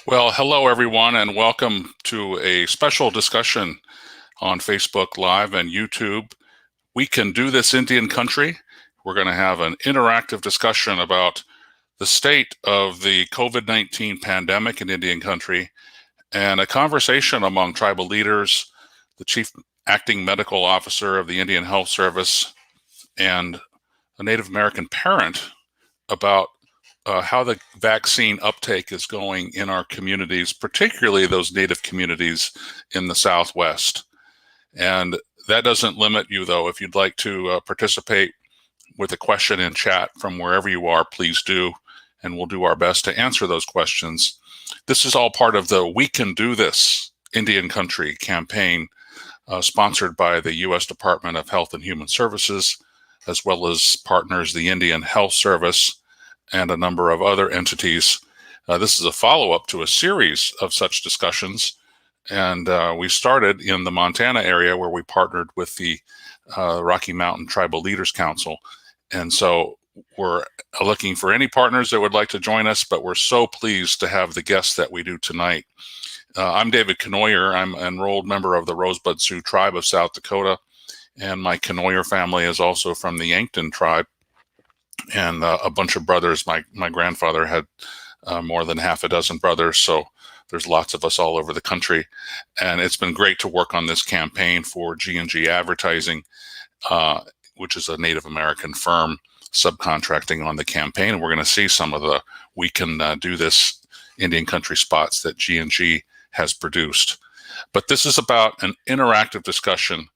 Well, hello everyone, and welcome to a special discussion on Facebook Live and YouTube. We Can Do This Indian Country. We're going to have an interactive discussion about the state of the COVID-19 pandemic in Indian Country and a conversation among tribal leaders, the Chief Acting Medical Officer of the Indian Health Service, and a Native American parent about how the vaccine uptake is going in our communities, particularly those Native communities in the Southwest. And that doesn't limit you, though. If you'd like to participate with a question in chat from wherever you are, please do, and we'll do our best to answer those questions. This is all part of the We Can Do This Indian Country campaign, sponsored by the U.S. Department of Health and Human Services, as well as partners, the Indian Health Service, and a number of other entities. This is a follow-up to a series of such discussions, and we started in the Montana area where we partnered with the Rocky Mountain Tribal Leaders Council. And so we're looking for any partners that would like to join us, but we're so pleased to have the guests that we do tonight. I'm David Kenoyer. I'm an enrolled member of the Rosebud Sioux Tribe of South Dakota, and my Kenoyer family is also from the Yankton tribe. And a bunch of brothers. My grandfather had more than half a dozen brothers, so there's lots of us all over the country. And it's been great to work on this campaign for G&G Advertising, which is a Native American firm subcontracting on the campaign. And we're going to see some of the We Can Do This Indian Country spots that G&G has produced. But this is about an interactive discussion.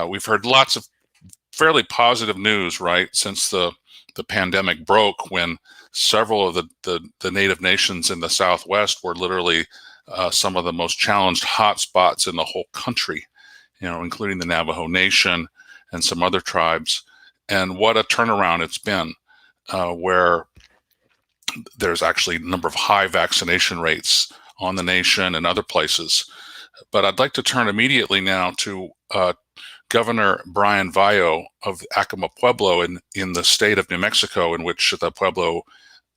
We've heard lots of fairly positive news, right, since the pandemic broke, when several of the Native nations in the Southwest were literally some of the most challenged hotspots in the whole country, including the Navajo Nation and some other tribes. And what a turnaround it's been, where there's actually a number of high vaccination rates on the nation and other places. But I'd like to turn immediately now to Governor Brian Vayo of Acoma Pueblo in the state of New Mexico, in which the Pueblo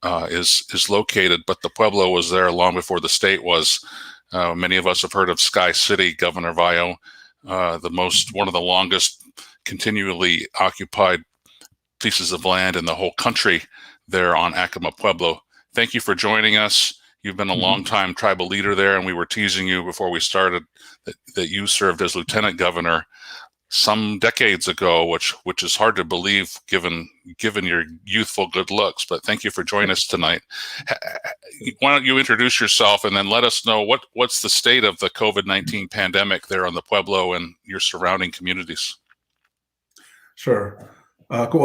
is located. But the Pueblo was there long before the state was. Many of us have heard of Sky City. Governor Vayo, one of the longest continually occupied pieces of land in the whole country there on Acoma Pueblo. Thank you for joining us. You've been a longtime tribal leader there, and we were teasing you before we started that you served as lieutenant governor some decades ago, which is hard to believe given your youthful good looks. But thank you for joining us tonight. Why don't you introduce yourself and then let us know what's the state of the COVID-19 pandemic there on the Pueblo and your surrounding communities? Sure. Good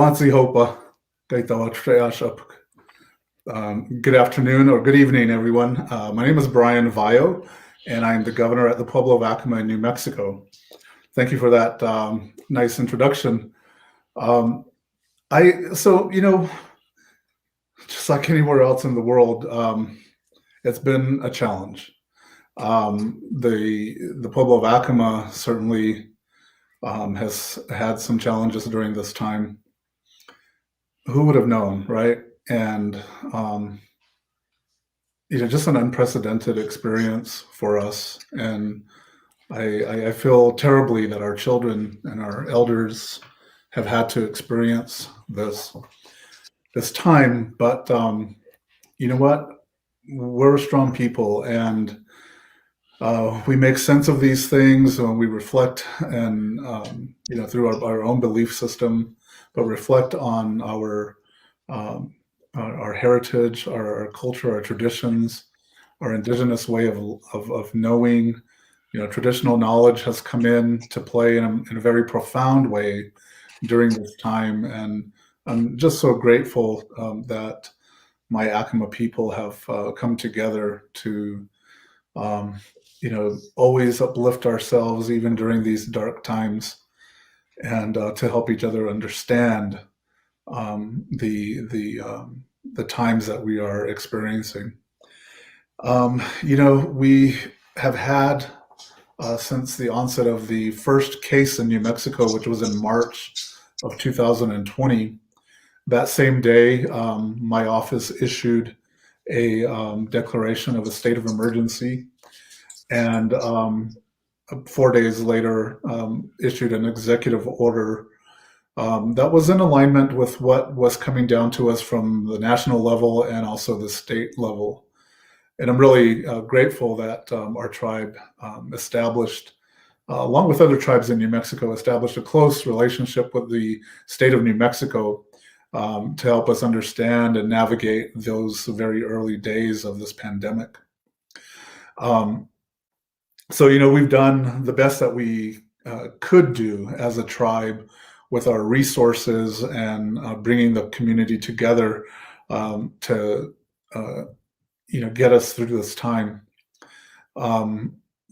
afternoon or good evening, everyone. My name is Brian Vayo, and I'm the governor at the Pueblo of Acoma in New Mexico. Thank you for that nice introduction. Just like anywhere else in the world, it's been a challenge. The Pueblo of Acoma certainly has had some challenges during this time. Who would have known, right? And just an unprecedented experience for us. And I feel terribly that our children and our elders have had to experience this time. But you know what? We're a strong people, and we make sense of these things when we reflect and through our own belief system, but reflect on our heritage, our culture, our traditions, our indigenous way of knowing. Traditional knowledge has come in to play in a very profound way during this time, and I'm just so grateful that my Acoma people have come together to always uplift ourselves even during these dark times, and to help each other understand the times that we are experiencing. We have had since the onset of the first case in New Mexico, which was in March of 2020, that same day, my office issued a declaration of a state of emergency, and 4 days later issued an executive order that was in alignment with what was coming down to us from the national level and also the state level. And I'm really grateful that our tribe established, along with other tribes in New Mexico, established a close relationship with the state of New Mexico to help us understand and navigate those very early days of this pandemic. So, we've done the best that we could do as a tribe with our resources and bringing the community together to get us through this time.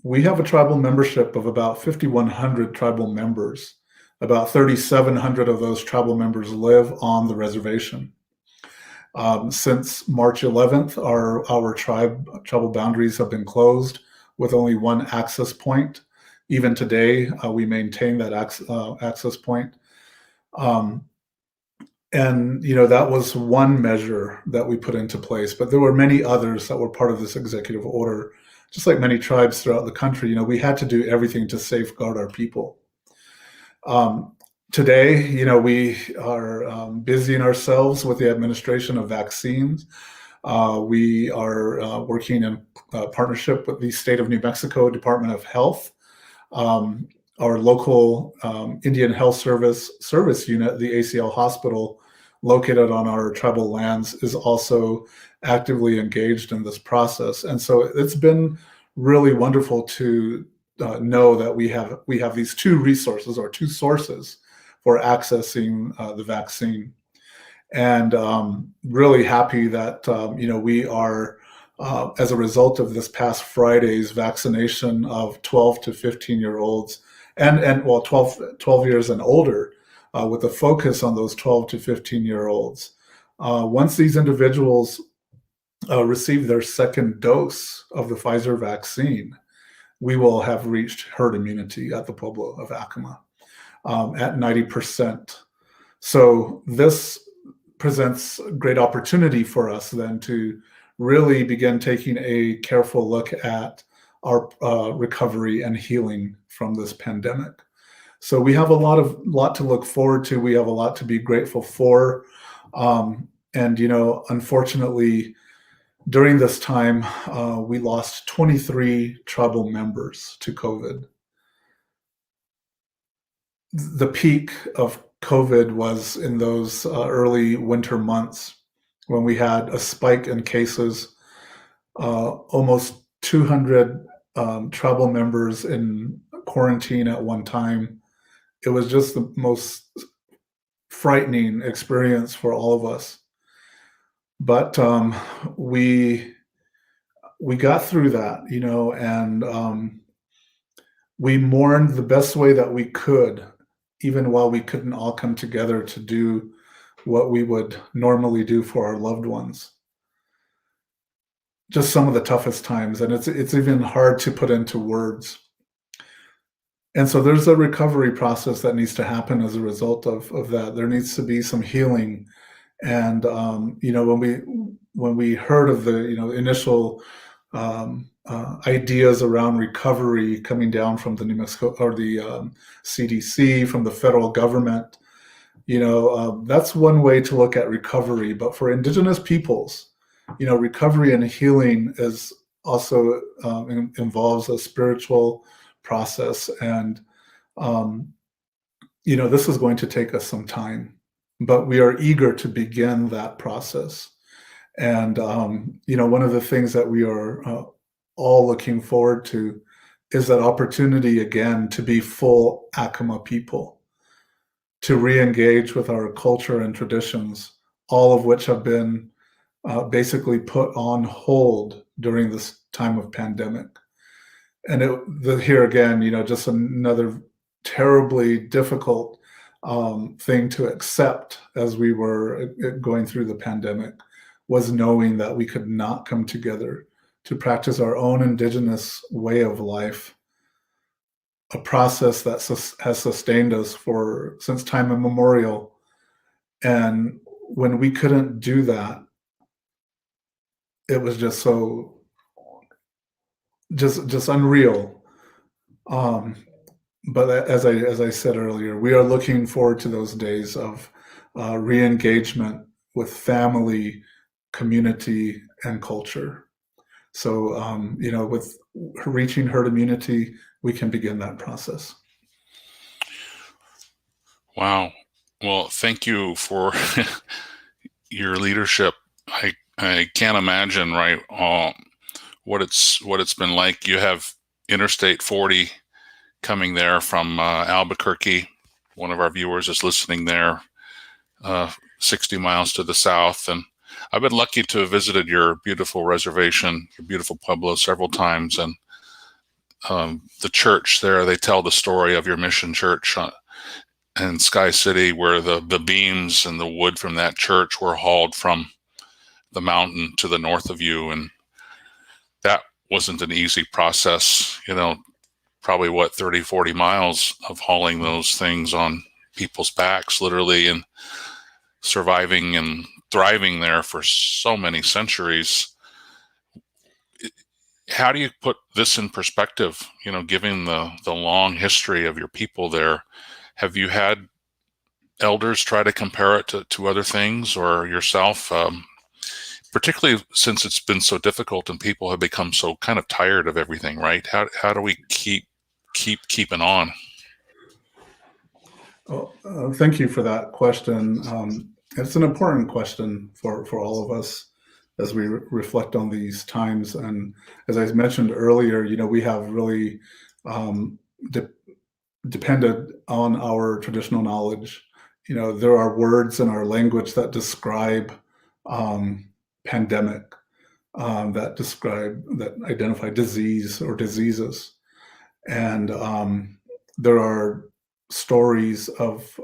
We have a tribal membership of about 5,100 tribal members. About 3,700 of those tribal members live on the reservation. Since March 11th, our tribal boundaries have been closed with only one access point. Even today, we maintain that access point. And that was one measure that we put into place, but there were many others that were part of this executive order. Just like many tribes throughout the country, we had to do everything to safeguard our people. Today, we are busying ourselves with the administration of vaccines. We are working in partnership with the State of New Mexico Department of Health. Our local Indian Health Service unit, the ACL Hospital, located on our tribal lands, is also actively engaged in this process. And so it's been really wonderful to know that we have these two resources or two sources for accessing the vaccine. And really happy that we are, as a result of this past Friday's vaccination of 12 to 15-year-olds, and 12 years and older, with a focus on those 12 to 15-year-olds. Once these individuals receive their second dose of the Pfizer vaccine, we will have reached herd immunity at the Pueblo of Acoma at 90%. So this presents great opportunity for us then to really begin taking a careful look at our recovery and healing from this pandemic. So we have a lot to look forward to. We have a lot to be grateful for. And, unfortunately, during this time, we lost 23 tribal members to COVID. The peak of COVID was in those early winter months when we had a spike in cases, almost 200 tribal members in quarantine at one time. It was just the most frightening experience for all of us. But we got through that, and we mourned the best way that we could, even while we couldn't all come together to do what we would normally do for our loved ones. Just some of the toughest times, and it's even hard to put into words. And so there's a recovery process that needs to happen as a result of that. There needs to be some healing. And when we heard of the initial ideas around recovery coming down from the New Mexico or the CDC, from the federal government, that's one way to look at recovery. But for Indigenous peoples, recovery and healing is also involves a spiritual process, and this is going to take us some time, but we are eager to begin that process. And one of the things that we are all looking forward to is that opportunity again to be full Acoma people, to re-engage with our culture and traditions, all of which have been basically put on hold during this time of pandemic. And here again, just another terribly difficult thing to accept as we were going through the pandemic was knowing that we could not come together to practice our own Indigenous way of life, a process that has sustained us since time immemorial. And when we couldn't do that, it was just so just unreal. Um, but as I said earlier, we are looking forward to those days of re-engagement with family, community, and culture. So with reaching herd immunity, we can begin that process. Wow. Well, thank you for your leadership. I can't imagine, right, what it's been like. You have Interstate 40 coming there from Albuquerque. One of our viewers is listening there, 60 miles to the south. And I've been lucky to have visited your beautiful reservation, your beautiful pueblo, several times. And the church there, they tell the story of your mission church in Sky City, where the beams and the wood from that church were hauled from the mountain to the north of you. And that wasn't an easy process, probably 30, 40 miles of hauling those things on people's backs, literally, and surviving and thriving there for so many centuries. How do you put this in perspective, given the long history of your people there? Have you had elders try to compare it to other things, or yourself, particularly since it's been so difficult and people have become so kind of tired of everything, right? How do we keep keeping on? Well, thank you for that question. It's an important question for all of us as we reflect on these times. And as I mentioned earlier, we have really depended on our traditional knowledge. There are words in our language that describe pandemic, that identify disease or diseases. And there are stories of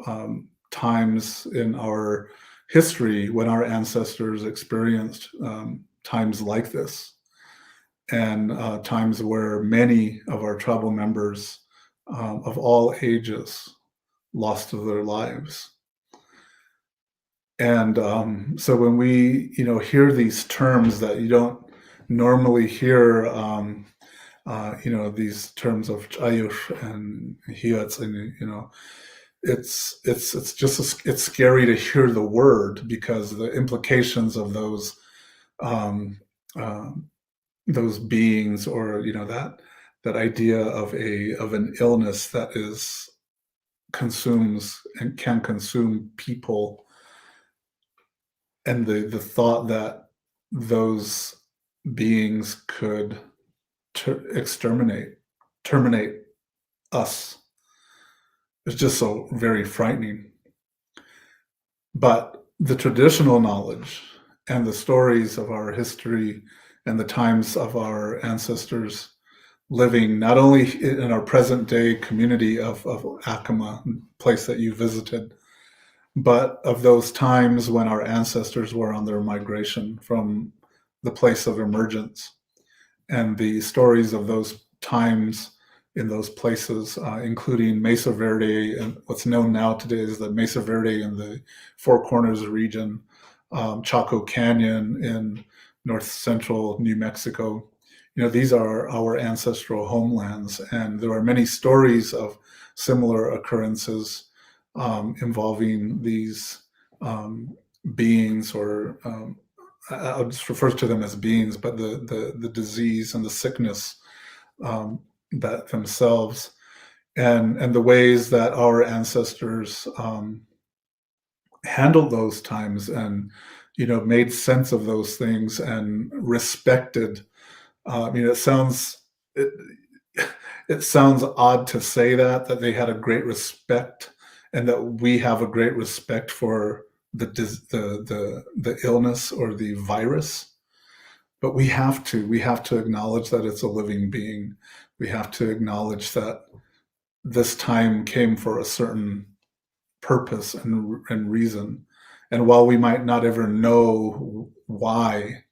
times in our history when our ancestors experienced times like this, and times where many of our tribal members of all ages lost their lives. And so when we hear these terms that you don't normally hear, these terms of Chayush and Hiyats, and it's scary to hear the word, because the implications of those beings, or that idea of an illness that consumes and can consume people, and the thought that those beings could terminate us is just so very frightening. But the traditional knowledge and the stories of our history and the times of our ancestors living not only in our present day community of Acoma, place that you visited, but of those times when our ancestors were on their migration from the place of emergence, and the stories of those times in those places, including Mesa Verde, and what's known now today as the Mesa Verde in the Four Corners region, Chaco Canyon in north central New Mexico. These are our ancestral homelands, and there are many stories of similar occurrences involving these beings, or I'll just refer to them as beings, but the disease and the sickness that themselves, and the ways that our ancestors handled those times, and made sense of those things, and respected. It sounds odd to say that they had a great respect, and that we have a great respect for the illness or the virus. But we have to acknowledge that it's a living being. We have to acknowledge that this time came for a certain purpose and reason. And while we might not ever know why,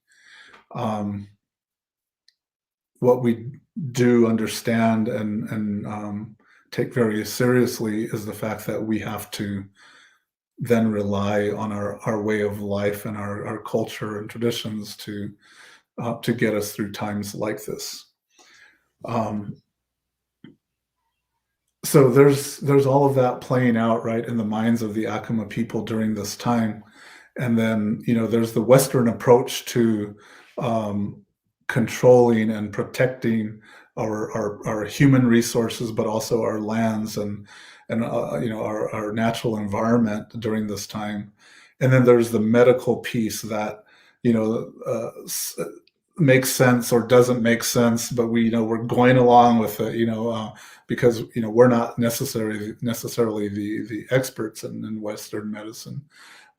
what we do understand and take very seriously is the fact that we have to then rely on our way of life and our culture and traditions to to get us through times like this. So there's all of that playing out right in the minds of the Acoma people during this time. And then, there's the Western approach to controlling and protecting our human resources, but also our lands and our natural environment during this time. And then there's the medical piece that makes sense or doesn't make sense, but we're going along with it, because we're not necessarily the experts in Western medicine,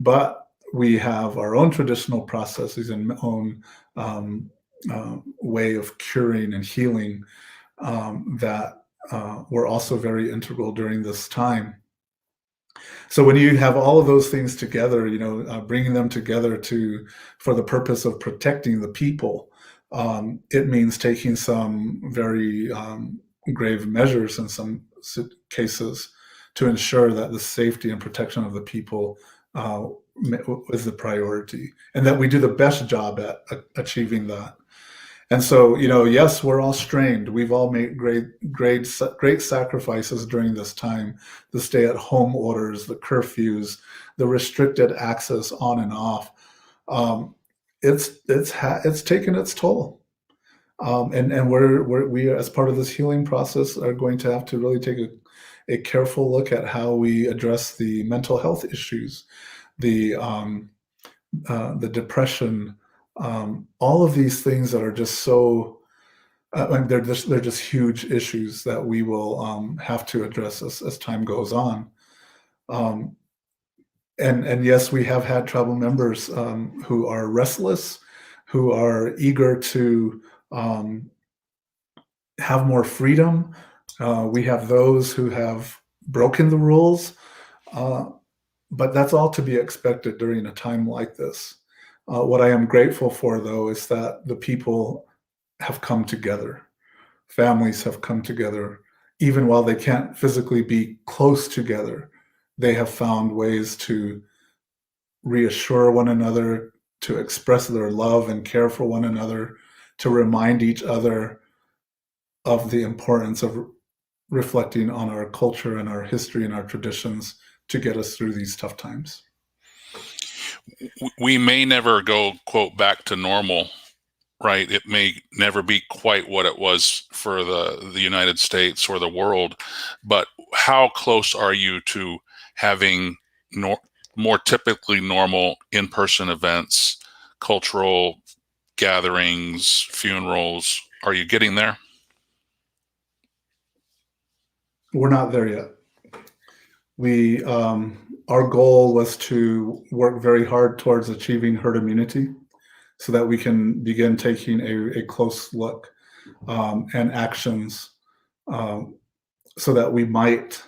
but we have our own traditional processes and own way of curing and healing that were also very integral during this time. So when you have all of those things together, bringing them together for the purpose of protecting the people, it means taking some very grave measures in some cases to ensure that the safety and protection of the people is the priority, and that we do the best job at achieving that. And so, yes, we're all strained. We've all made great sacrifices during this time. The stay-at-home orders, the curfews, the restricted access on and off. It's taken its toll. And we, as part of this healing process, are going to have to really take a careful look at how we address the mental health issues, the depression, all of these things that are just so they're just huge issues that we will have to address as time goes on. And yes, we have had tribal members who are restless, who are eager to have more freedom. We have those who have broken the rules, but that's all to be expected during a time like this. What I am grateful for, though, is that the people have come together. Families have come together. Even while they can't physically be close together, they have found ways to reassure one another, to express their love and care for one another, to remind each other of the importance of reflecting on our culture and our history and our traditions to get us through these tough times. We may never go, quote, back to normal, right? It may never be quite what it was for the United States or the world, but how close are you to having more typically normal in-person events, cultural gatherings, funerals? Are you getting there? We're not there yet. Our goal was to work very hard towards achieving herd immunity so that we can begin taking a close look and actions so that we might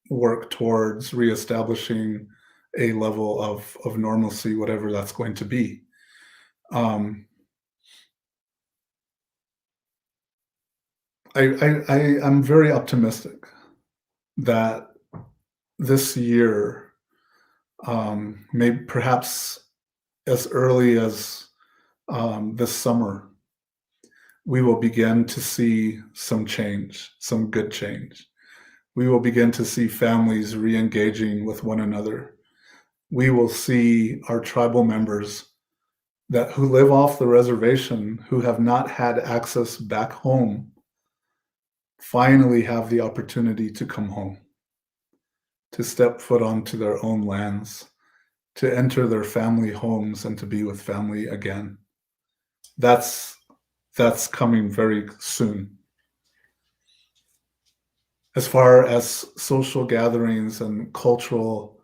work towards reestablishing a level of normalcy, whatever that's going to be. I'm very optimistic that this year, maybe perhaps as early as this summer, we will begin to see some change, some good change. We will begin to see families re-engaging with one another. We will see our tribal members who live off the reservation, who have not had access back home, finally have the opportunity to come home, to step foot onto their own lands, to enter their family homes and to be with family again. That's coming very soon. As far as social gatherings and cultural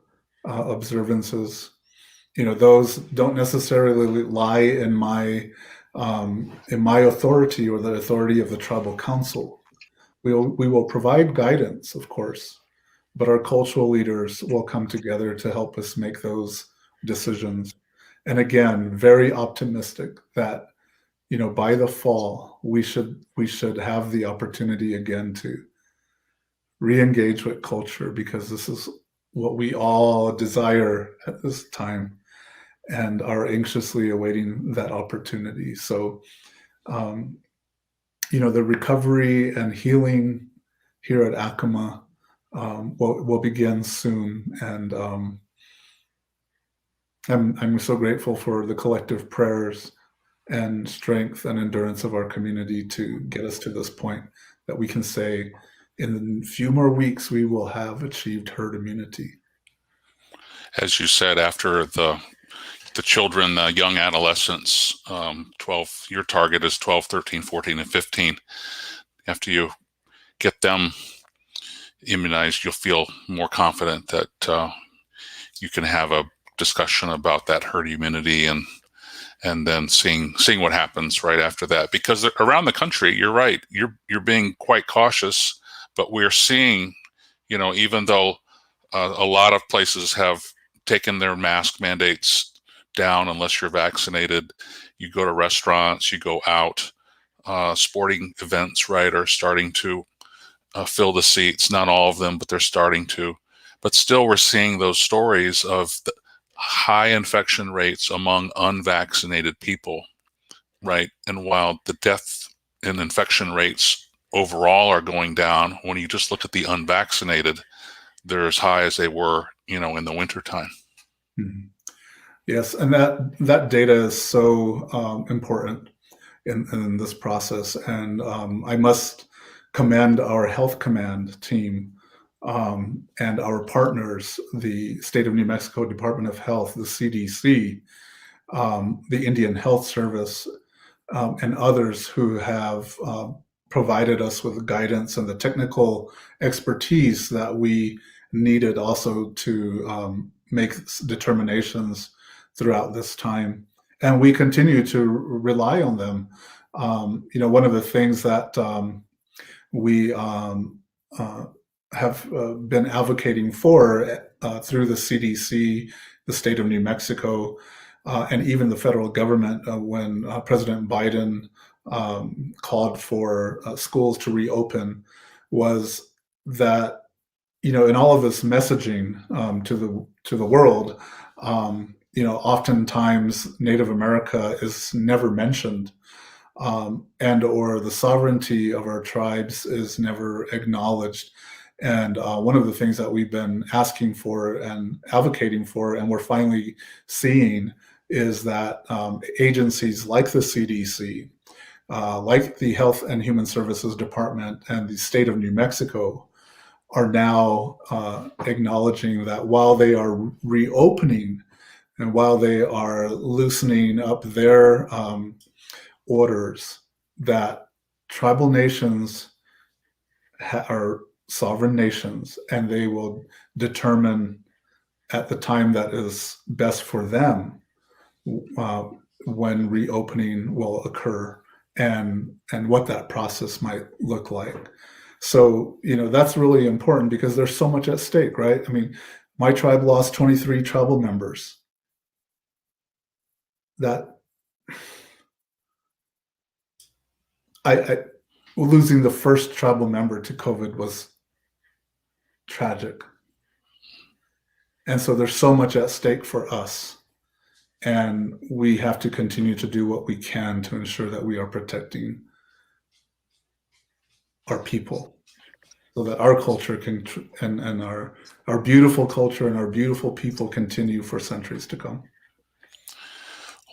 observances, those don't necessarily lie in my authority or the authority of the tribal council. We will provide guidance, of course, but our cultural leaders will come together to help us make those decisions. And again, very optimistic that by the fall we should have the opportunity again to re-engage with culture, because this is what we all desire at this time. and are anxiously awaiting that opportunity. So, the recovery and healing here at Acoma will begin soon. And I'm so grateful for the collective prayers and strength and endurance of our community to get us to this point that we can say in a few more weeks, we will have achieved herd immunity. As you said, after the children, the young adolescents, 12, your target is 12, 13, 14, and 15. After you get them immunized, you'll feel more confident that you can have a discussion about that herd immunity and then seeing what happens right after that. Because around the country, you're right, you're being quite cautious, but we're seeing, even though a lot of places have taken their mask mandates down unless you're vaccinated, you go to restaurants, you go out, sporting events, right, are starting to fill the seats. Not all of them, but they're starting to. But still, we're seeing those stories of the high infection rates among unvaccinated people, right? And while the death and infection rates overall are going down, when you just look at the unvaccinated, they're as high as they were, in the wintertime. Mm-hmm. Yes, and that data is so important in this process. And I must commend our Health Command team and our partners, the State of New Mexico Department of Health, the CDC, the Indian Health Service, and others who have provided us with guidance and the technical expertise that we needed also to make determinations throughout this time. And we continue to rely on them. One of the things that we have been advocating for through the CDC, the state of New Mexico, and even the federal government when President Biden called for schools to reopen was that, in all of this messaging to the world, oftentimes Native America is never mentioned, and or the sovereignty of our tribes is never acknowledged. And one of the things that we've been asking for and advocating for, and we're finally seeing, is that agencies like the CDC, like the Health and Human Services Department and the state of New Mexico are now acknowledging that while they are reopening and while they are loosening up their orders, that tribal nations are sovereign nations, and they will determine at the time that is best for them when reopening will occur and what that process might look like. So, that's really important because there's so much at stake, right? I mean, my tribe lost 23 tribal members. That losing the first tribal member to COVID was tragic. And so there's so much at stake for us. And we have to continue to do what we can to ensure that we are protecting our people so that our culture can and our beautiful culture and our beautiful people continue for centuries to come.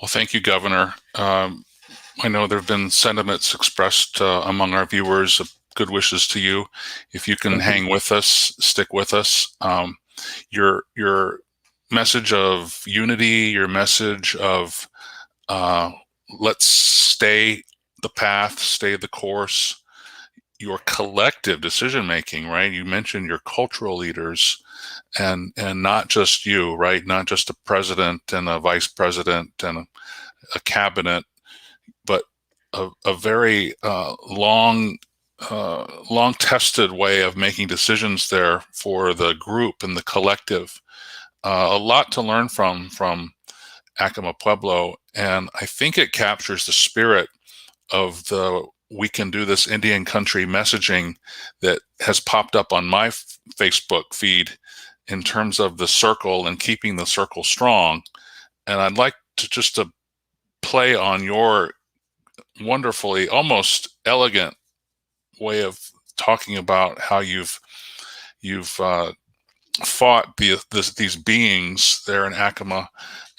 Well, thank you, Governor. I know there have been sentiments expressed among our viewers of good wishes to you. If you can hang with us, stick with us. Your message of unity, your message of let's stay the path, stay the course, your collective decision making, right? You mentioned your cultural leaders and not just you, right? Not just a president and a vice president and a cabinet, but a very long tested way of making decisions there for the group and the collective. A lot to learn from Acoma Pueblo, and I think it captures the spirit of the "We Can Do This Indian Country" messaging that has popped up on my Facebook feed in terms of the circle and keeping the circle strong. And I'd like to just to play on your wonderfully, almost elegant way of talking about how you've fought these beings there in Acoma,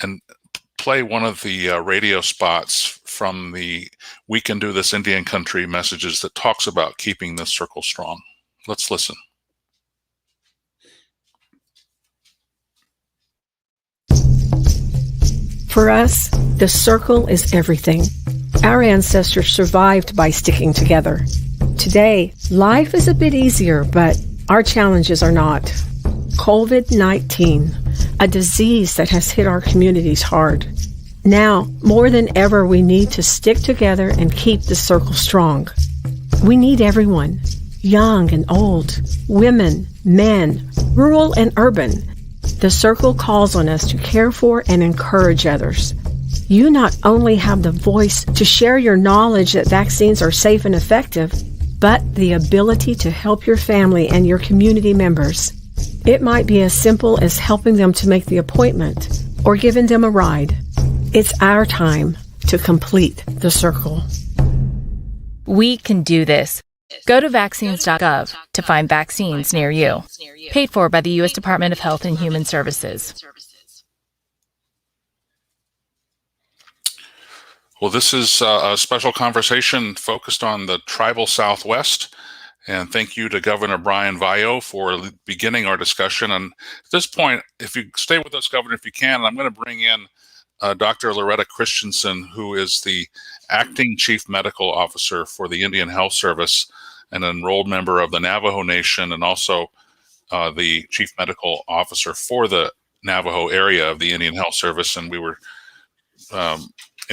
and play one of the radio spots from the "We Can Do This Indian Country" messages that talks about keeping this circle strong. Let's listen. For us, the circle is everything. Our ancestors survived by sticking together. Today, life is a bit easier, but our challenges are not. COVID-19, a disease that has hit our communities hard. Now, more than ever, we need to stick together and keep the circle strong. We need everyone, young and old, women, men, rural and urban. The circle calls on us to care for and encourage others. You not only have the voice to share your knowledge that vaccines are safe and effective, but the ability to help your family and your community members. It might be as simple as helping them to make the appointment or giving them a ride. It's our time to complete the circle. We can do this. Go to vaccines.gov to find vaccines near you. Paid for by the U.S. Department of Health and Human Services. Well, this is a special conversation focused on the tribal Southwest. And thank you to Governor Brian Vayo for beginning our discussion. And at this point, if you stay with us, Governor, if you can, I'm going to bring in Dr. Loretta Christensen, who is the Acting Chief Medical Officer for the Indian Health Service, an enrolled member of the Navajo Nation, and also the Chief Medical Officer for the Navajo area of the Indian Health Service. And we were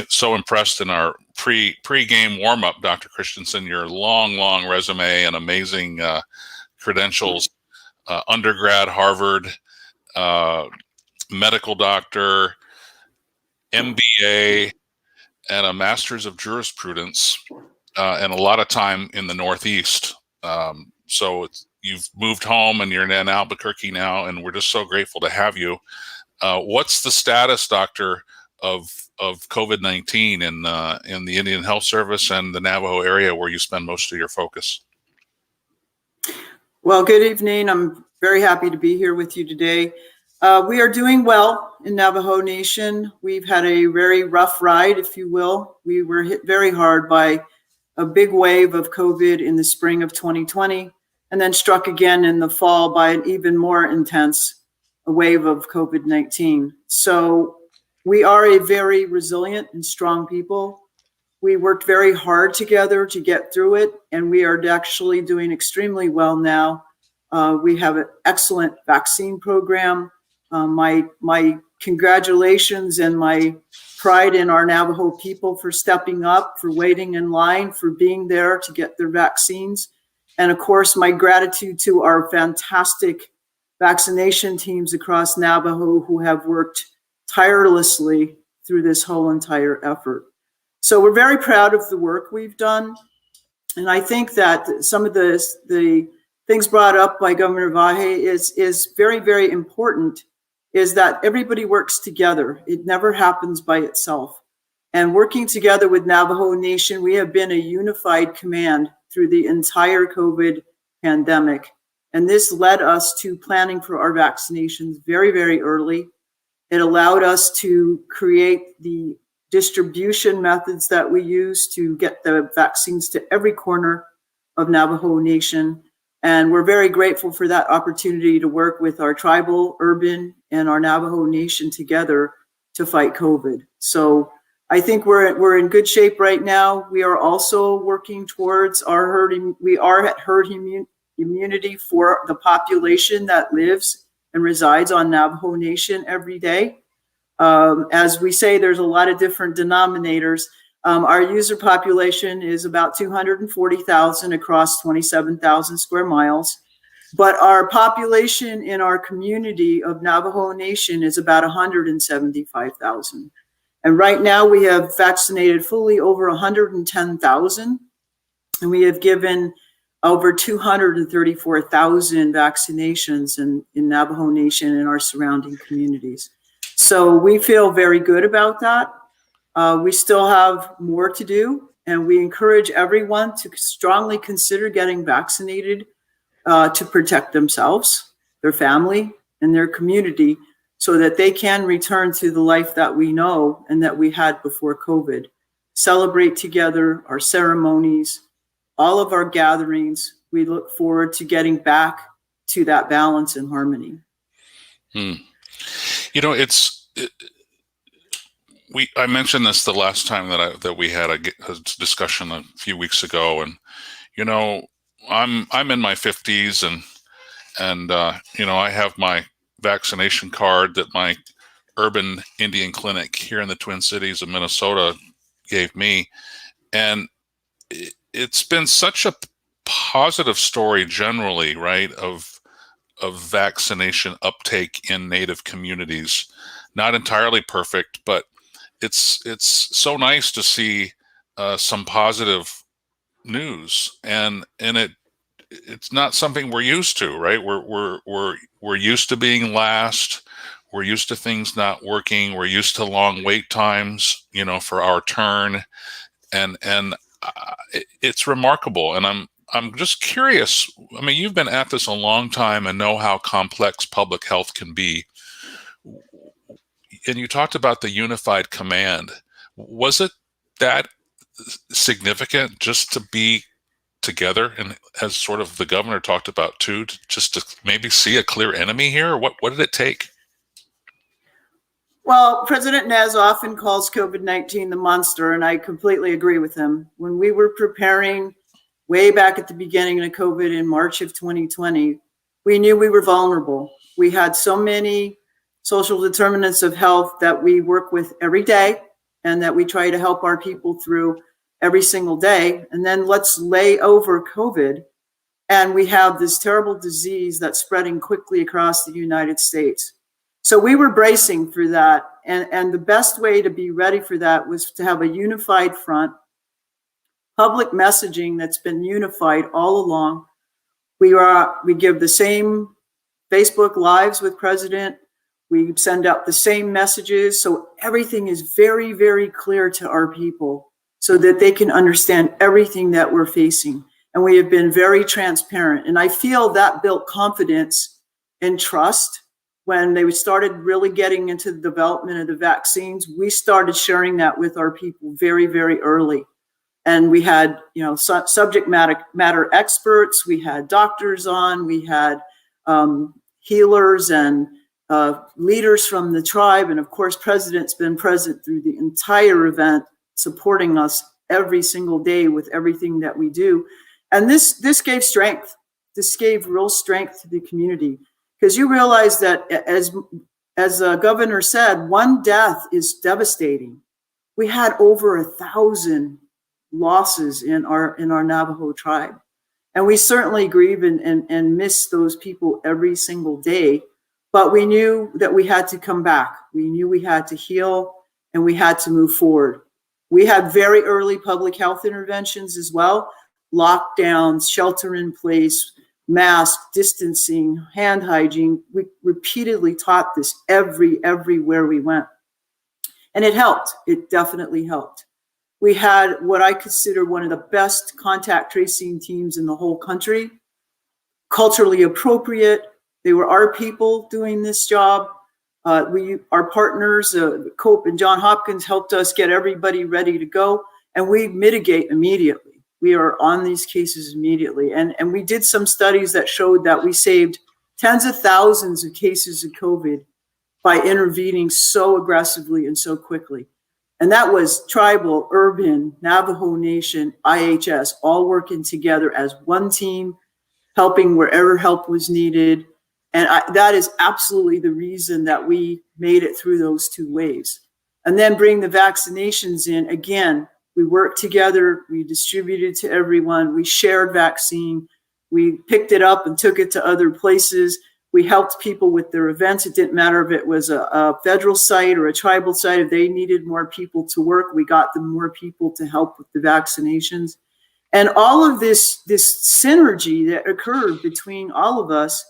so impressed in our pre-game warm-up, Dr. Christensen, your long resume and amazing credentials, undergrad, Harvard, medical doctor, MBA, and a master's of jurisprudence, and a lot of time in the Northeast. So you've moved home and you're in Albuquerque now, and we're just so grateful to have you. What's the status, Doctor, of COVID-19 in the Indian Health Service and the Navajo area where you spend most of your focus? Well, good evening. I'm very happy to be here with you today. We are doing well in Navajo Nation. We've had a very rough ride, if you will. We were hit very hard by a big wave of COVID in the spring of 2020, and then struck again in the fall by an even more intense wave of COVID-19. So we are a very resilient and strong people. We worked very hard together to get through it, and we are actually doing extremely well now. We have an excellent vaccine program. My congratulations and my pride in our Navajo people for stepping up, for waiting in line, for being there to get their vaccines. And of course, my gratitude to our fantastic vaccination teams across Navajo who have worked tirelessly through this whole entire effort. So we're very proud of the work we've done. And I think that some of the things brought up by Governor Vahe is very, very important, is that everybody works together. It never happens by itself. And working together with Navajo Nation, we have been a unified command through the entire COVID pandemic. And this led us to planning for our vaccinations very, very early. It allowed us to create the distribution methods that we use to get the vaccines to every corner of Navajo Nation. And we're very grateful for that opportunity to work with our tribal, urban, and our Navajo Nation together to fight COVID. So I think we're in good shape right now. We are also working towards our herd immunity for the population that lives and resides on Navajo Nation every day. As we say, there's a lot of different denominators. Our user population is about 240,000 across 27,000 square miles. But our population in our community of Navajo Nation is about 175,000. And right now we have vaccinated fully over 110,000. And we have given over 234,000 vaccinations in Navajo Nation and our surrounding communities. So we feel very good about that. We still have more to do, and we encourage everyone to strongly consider getting vaccinated to protect themselves, their family, and their community so that they can return to the life that we know and that we had before COVID. Celebrate together our ceremonies, all of our gatherings. We look forward to getting back to that balance and harmony. You know, I mentioned this the last time that we had a discussion a few weeks ago, and you know, I'm in my 50s, and you know, I have my vaccination card that my urban Indian clinic here in the Twin Cities of Minnesota gave me, and it's been such a positive story generally, right, of vaccination uptake in Native communities. Not entirely perfect, but it's so nice to see some positive news, and it's not something we're used to, right? We're used to being last. We're used to things not working. We're used to long wait times, you know, for our turn, and it's remarkable. And I'm just curious. I mean, you've been at this a long time and know how complex public health can be. And you talked about the unified command. Was it that significant just to be together, and as sort of the governor talked about too, just to maybe see a clear enemy here? What did it take? Well, President Nez often calls COVID-19 the monster, and I completely agree with him. When we were preparing way back at the beginning of COVID in March of 2020, we knew we were vulnerable. We had so many social determinants of health that we work with every day and that we try to help our people through every single day. And then let's lay over COVID, and we have this terrible disease that's spreading quickly across the United States. So we were bracing for that. And the best way to be ready for that was to have a unified front, public messaging that's been unified all along. We give the same Facebook Lives with President. We send out the same messages. So everything is very, very clear to our people so that they can understand everything that we're facing. And we have been very transparent. And I feel that built confidence and trust. When they started really getting into the development of the vaccines, we started sharing that with our people very, very early. And we had, you know, subject matter experts, we had doctors on, we had healers and leaders from the tribe. And of course, President's been present through the entire event, supporting us every single day with everything that we do. And this gave strength. This gave real strength to the community. Because you realize that, as the governor said, one death is devastating. We had over 1,000 losses in our Navajo tribe, and we certainly grieve and miss those people every single day. But we knew that we had to come back. We knew we had to heal, and we had to move forward. We had very early public health interventions as well: lockdowns, shelter in place, mask, distancing, hand hygiene. We repeatedly taught this everywhere we went. And it helped. It definitely helped. We had what I consider one of the best contact tracing teams in the whole country. Culturally appropriate. They were our people doing this job. Our partners, COPE and Johns Hopkins, helped us get everybody ready to go. And we mitigate immediately. We are on these cases immediately. And we did some studies that showed that we saved tens of thousands of cases of COVID by intervening so aggressively and so quickly. And that was tribal, urban, Navajo Nation, IHS, all working together as one team, helping wherever help was needed. And that is absolutely the reason that we made it through those two waves. And then bring the vaccinations in again. We worked together, we distributed to everyone, we shared vaccine, we picked it up and took it to other places. We helped people with their events. It didn't matter if it was a federal site or a tribal site. If they needed more people to work, we got them more people to help with the vaccinations. And all of this synergy that occurred between all of us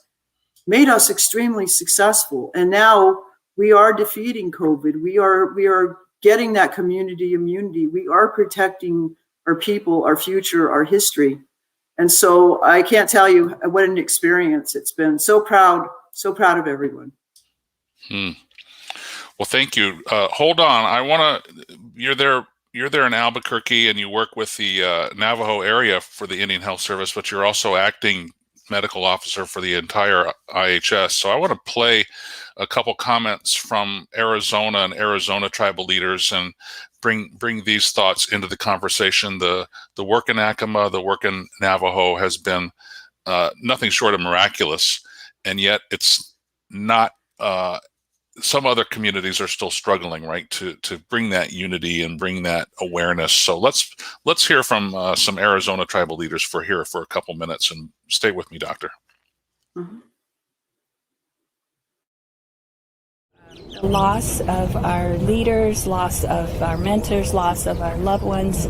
made us extremely successful. And now we are defeating COVID. We are getting that community immunity. We are protecting our people, our future, our history. And so I can't tell you what an experience it's been. So proud of everyone. Well, thank you. Hold on. You're there in Albuquerque, and you work with the Navajo area for the Indian Health Service, but you're also acting medical officer for the entire IHS. So I want to play a couple comments from Arizona and Arizona tribal leaders and bring these thoughts into the conversation. The work in Acoma, the work in Navajo has been nothing short of miraculous, and yet it's not. Some other communities are still struggling, right, to bring that unity and bring that awareness. So let's hear from some Arizona tribal leaders for a couple minutes, and stay with me, Doctor. Mm-hmm. Loss of our leaders, loss of our mentors, loss of our loved ones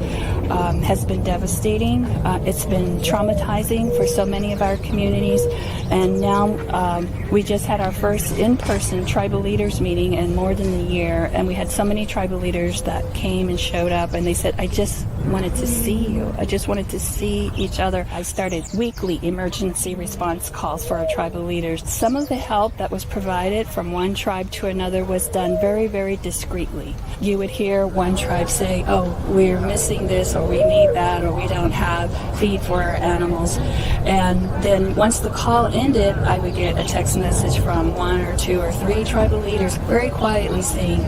has been devastating. It's been traumatizing for so many of our communities. And now we just had our first in-person tribal leaders meeting in more than a year. And we had so many tribal leaders that came and showed up, and they said, I just wanted to see you. I just wanted to see each other. I started weekly emergency response calls for our tribal leaders. Some of the help that was provided from one tribe to another was done very, very discreetly. You would hear one tribe say, oh, we're missing this, or we need that, or we don't have feed for our animals. And then once the call ended, I would get a text message from one or two or three tribal leaders very quietly saying,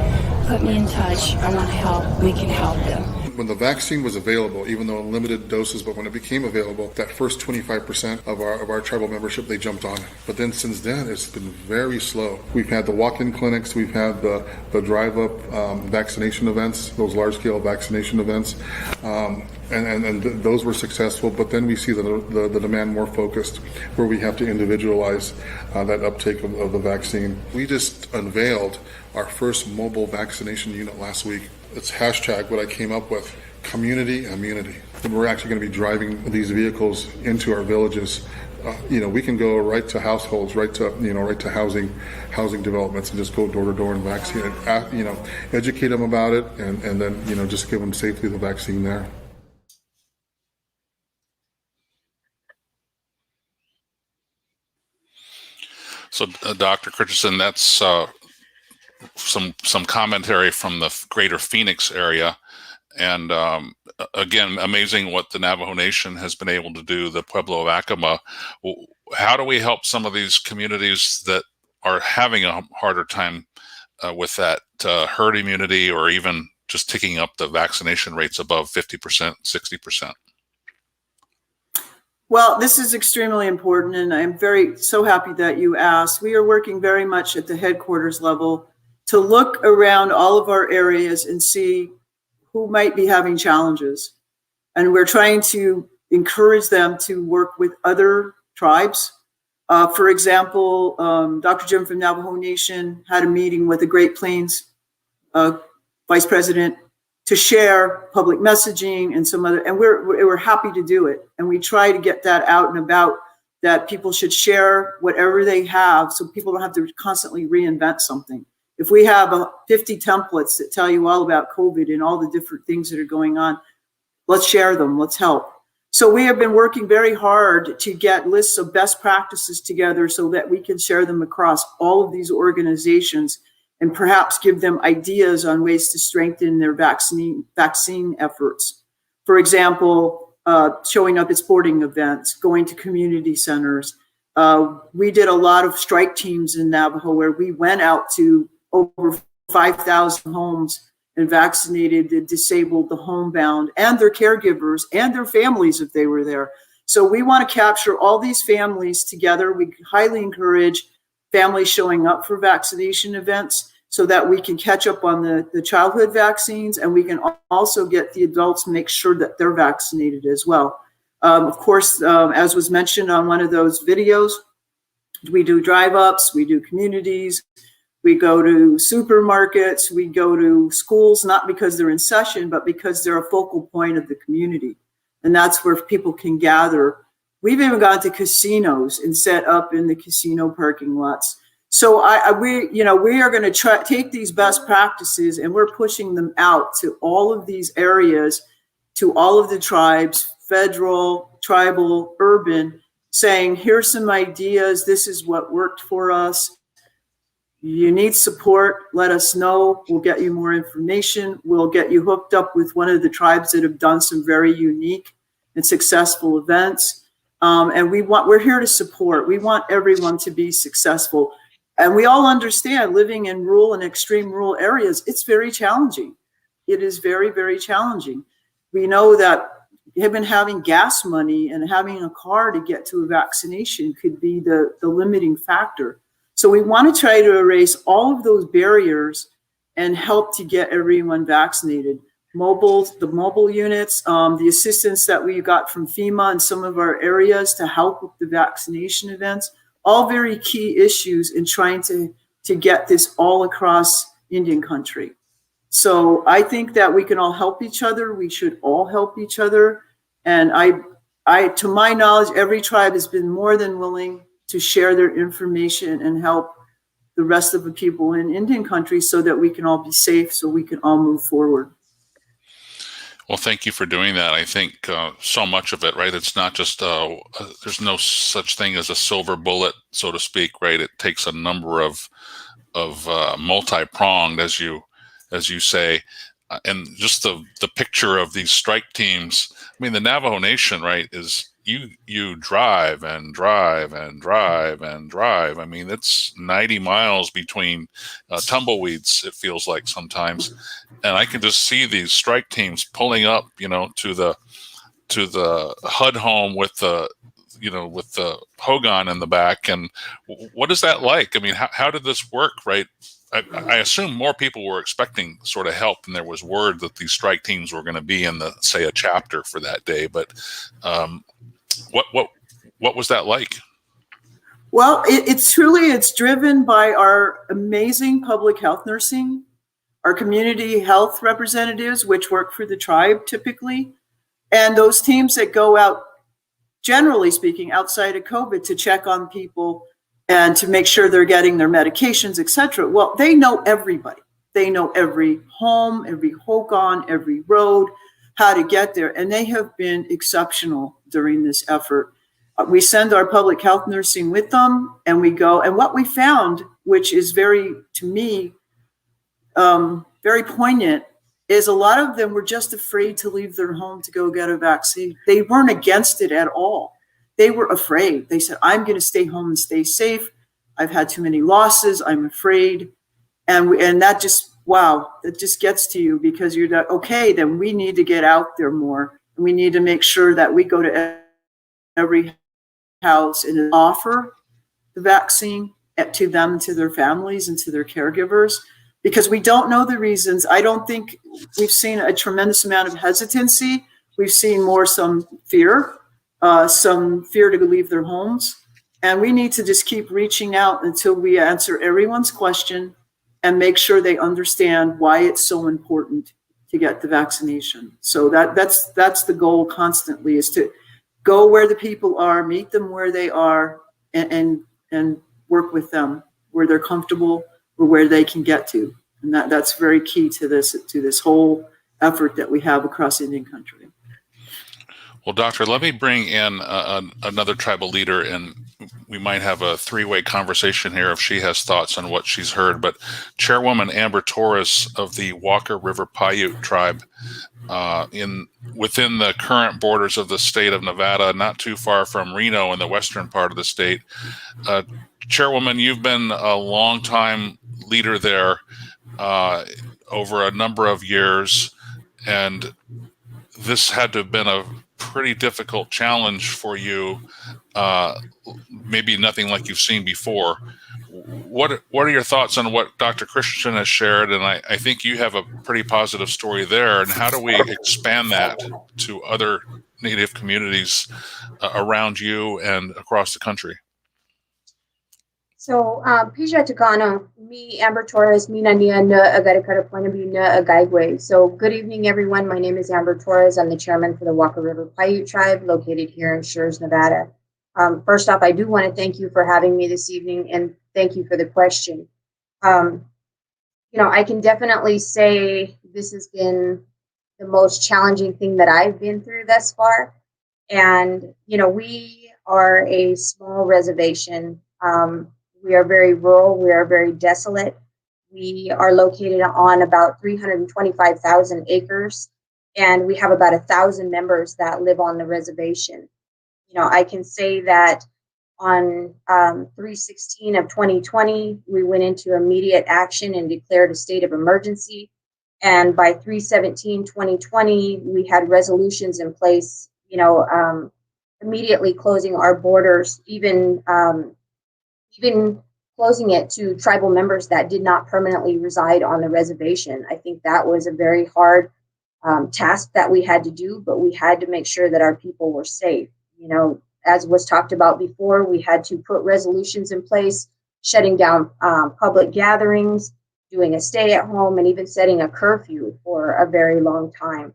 put me in touch, I want to help, we can help them. When the vaccine was available, even though in limited doses, but when it became available, that first 25% of our tribal membership, they jumped on it. But then since then, it's been very slow. We've had the walk-in clinics, we've had the drive-up vaccination events, those large-scale vaccination events, and those were successful. But then we see the demand more focused, where we have to individualize that uptake of the vaccine. We just unveiled our first mobile vaccination unit last week. It's hashtag what I came up with, community immunity. And we're actually going to be driving these vehicles into our villages. We can go right to households, right to housing developments, and just go door to door and vaccine, educate them about it, and then just give them safely the vaccine there. So, Dr. Christensen, that's some commentary from the greater Phoenix area. And again, amazing what the Navajo Nation has been able to do, the Pueblo of Acoma. How do we help some of these communities that are having a harder time with that herd immunity, or even just ticking up the vaccination rates above 50%, 60%? Well, this is extremely important, and I'm so happy that you asked. We are working very much at the headquarters level to look around all of our areas and see who might be having challenges. And we're trying to encourage them to work with other tribes. For example, Dr. Jim from Navajo Nation had a meeting with the Great Plains Vice President to share public messaging and some other, and we're happy to do it. And we try to get that out and about, that people should share whatever they have so people don't have to constantly reinvent something. If we have 50 templates that tell you all about COVID and all the different things that are going on, let's share them, let's help. So we have been working very hard to get lists of best practices together so that we can share them across all of these organizations and perhaps give them ideas on ways to strengthen their vaccine efforts. For example, showing up at sporting events, going to community centers. We did a lot of strike teams in Navajo where we went out to over 5,000 homes and vaccinated the disabled, the homebound, and their caregivers and their families if they were there. So we want to capture all these families together. We highly encourage families showing up for vaccination events so that we can catch up on the childhood vaccines, and we can also get the adults, make sure that they're vaccinated as well. Of course, as was mentioned on one of those videos, we do drive-ups, we do communities, we go to supermarkets, we go to schools, not because they're in session, but because they're a focal point of the community. And that's where people can gather. We've even gone to casinos and set up in the casino parking lots. So we are going to take these best practices and we're pushing them out to all of these areas, to all of the tribes, federal, tribal, urban, saying, here's some ideas. This is what worked for us. You need support. Let us know. We'll get you more information. We'll get you hooked up with one of the tribes that have done some very unique and successful events. And we're here to support. We want everyone to be successful. And we all understand living in rural and extreme rural areas, it's very challenging. It is very, very challenging. We know that even having gas money and having a car to get to a vaccination could be the limiting factor. So we want to try to erase all of those barriers and help to get everyone vaccinated. The mobile units, the assistance that we got from FEMA in some of our areas to help with the vaccination events, all very key issues in trying to get this all across Indian country. So I think that we can all help each other. We should all help each other. And I, to my knowledge, every tribe has been more than willing to share their information and help the rest of the people in Indian country so that we can all be safe, so we can all move forward. Well, thank you for doing that. I think so much of it, right? It's not just, there's no such thing as a silver bullet, so to speak, right? It takes a number of multi-pronged, as you say, and just the picture of these strike teams. I mean, the Navajo Nation, right, is you drive and drive and drive and drive. I mean, it's 90 miles between tumbleweeds, it feels like sometimes. And I can just see these strike teams pulling up, to the HUD home with the Hogan in the back. And what is that like? I mean, how did this work, right? I assume more people were expecting sort of help, and there was word that these strike teams were going to be in a chapter for that day. But what was that like? Well, it's driven by our amazing public health nursing, our community health representatives, which work for the tribe typically, and those teams that go out, generally speaking, outside of COVID to check on people and to make sure they're getting their medications, et cetera. Well, they know everybody. They know every home, every Hogan, every road, how to get there. And they have been exceptional during this effort. We send our public health nursing with them and we go. And what we found, which is to me, very poignant, is a lot of them were just afraid to leave their home to go get a vaccine. They weren't against it at all. They were afraid. They said, I'm going to stay home and stay safe. I've had too many losses. I'm afraid. And that just, wow, that just gets to you because you're like, okay, then we need to get out there more. And we need to make sure that we go to every house and offer the vaccine to them, to their families, and to their caregivers, because we don't know the reasons. I don't think we've seen a tremendous amount of hesitancy. We've seen more some fear to leave their homes. And we need to just keep reaching out until we answer everyone's question and make sure they understand why it's so important to get the vaccination. So that's the goal constantly, is to go where the people are, meet them where they are, and work with them where they're comfortable or where they can get to. And that's very key to this whole effort that we have across Indian country. Well, Doctor, let me bring in another tribal leader, and we might have a three-way conversation here if she has thoughts on what she's heard. But Chairwoman Amber Torres of the Walker River Paiute tribe, within the current borders of the state of Nevada, not too far from Reno in the western part of the state. Chairwoman, you've been a long-time leader there over a number of years, and this had to have been a pretty difficult challenge for you, maybe nothing like you've seen before. What are your thoughts on what Dr. Christensen has shared? And I think you have a pretty positive story there. And how do we expand that to other Native communities around you and across the country? So, Pija Takano, me, Amber Torres, me Nania na Agarikarapuanabi na Agaigwe. So, good evening, everyone. My name is Amber Torres. I'm the chairman for the Walker River Paiute tribe located here in Schurz, Nevada. First off, I do want to thank you for having me this evening, and thank you for the question. I can definitely say this has been the most challenging thing that I've been through thus far. And, we are a small reservation. We are very rural. We are very desolate. We are located on about 325,000 acres, and we have about 1,000 members that live on the reservation. I can say that on 3/16 of 2020, we went into immediate action and declared a state of emergency. And by 3/17/2020, we had resolutions in place, immediately closing our borders, even closing it to tribal members that did not permanently reside on the reservation. I think that was a very hard task that we had to do, but we had to make sure that our people were safe. As was talked about before, we had to put resolutions in place, shutting down public gatherings, doing a stay at home, and even setting a curfew for a very long time.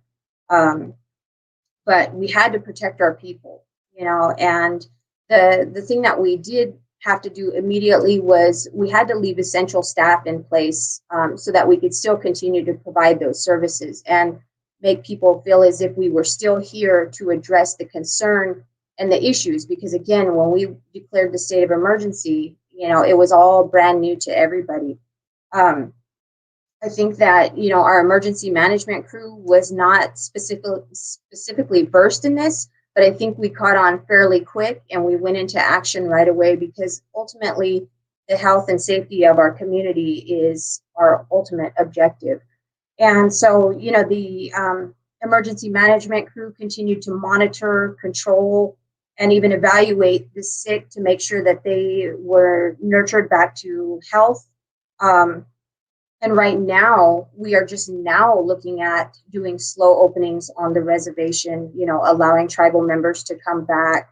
But we had to protect our people, and the thing that we did have to do immediately was we had to leave essential staff in place so that we could still continue to provide those services and make people feel as if we were still here to address the concern and the issues. Because again, when we declared the state of emergency, it was all brand new to everybody. I think that, our emergency management crew was not specifically versed in this, but I think we caught on fairly quick and we went into action right away, because ultimately the health and safety of our community is our ultimate objective. And so, the emergency management crew continued to monitor, control, and even evaluate the sick to make sure that they were nurtured back to health. And right now, we are just now looking at doing slow openings on the reservation, allowing tribal members to come back,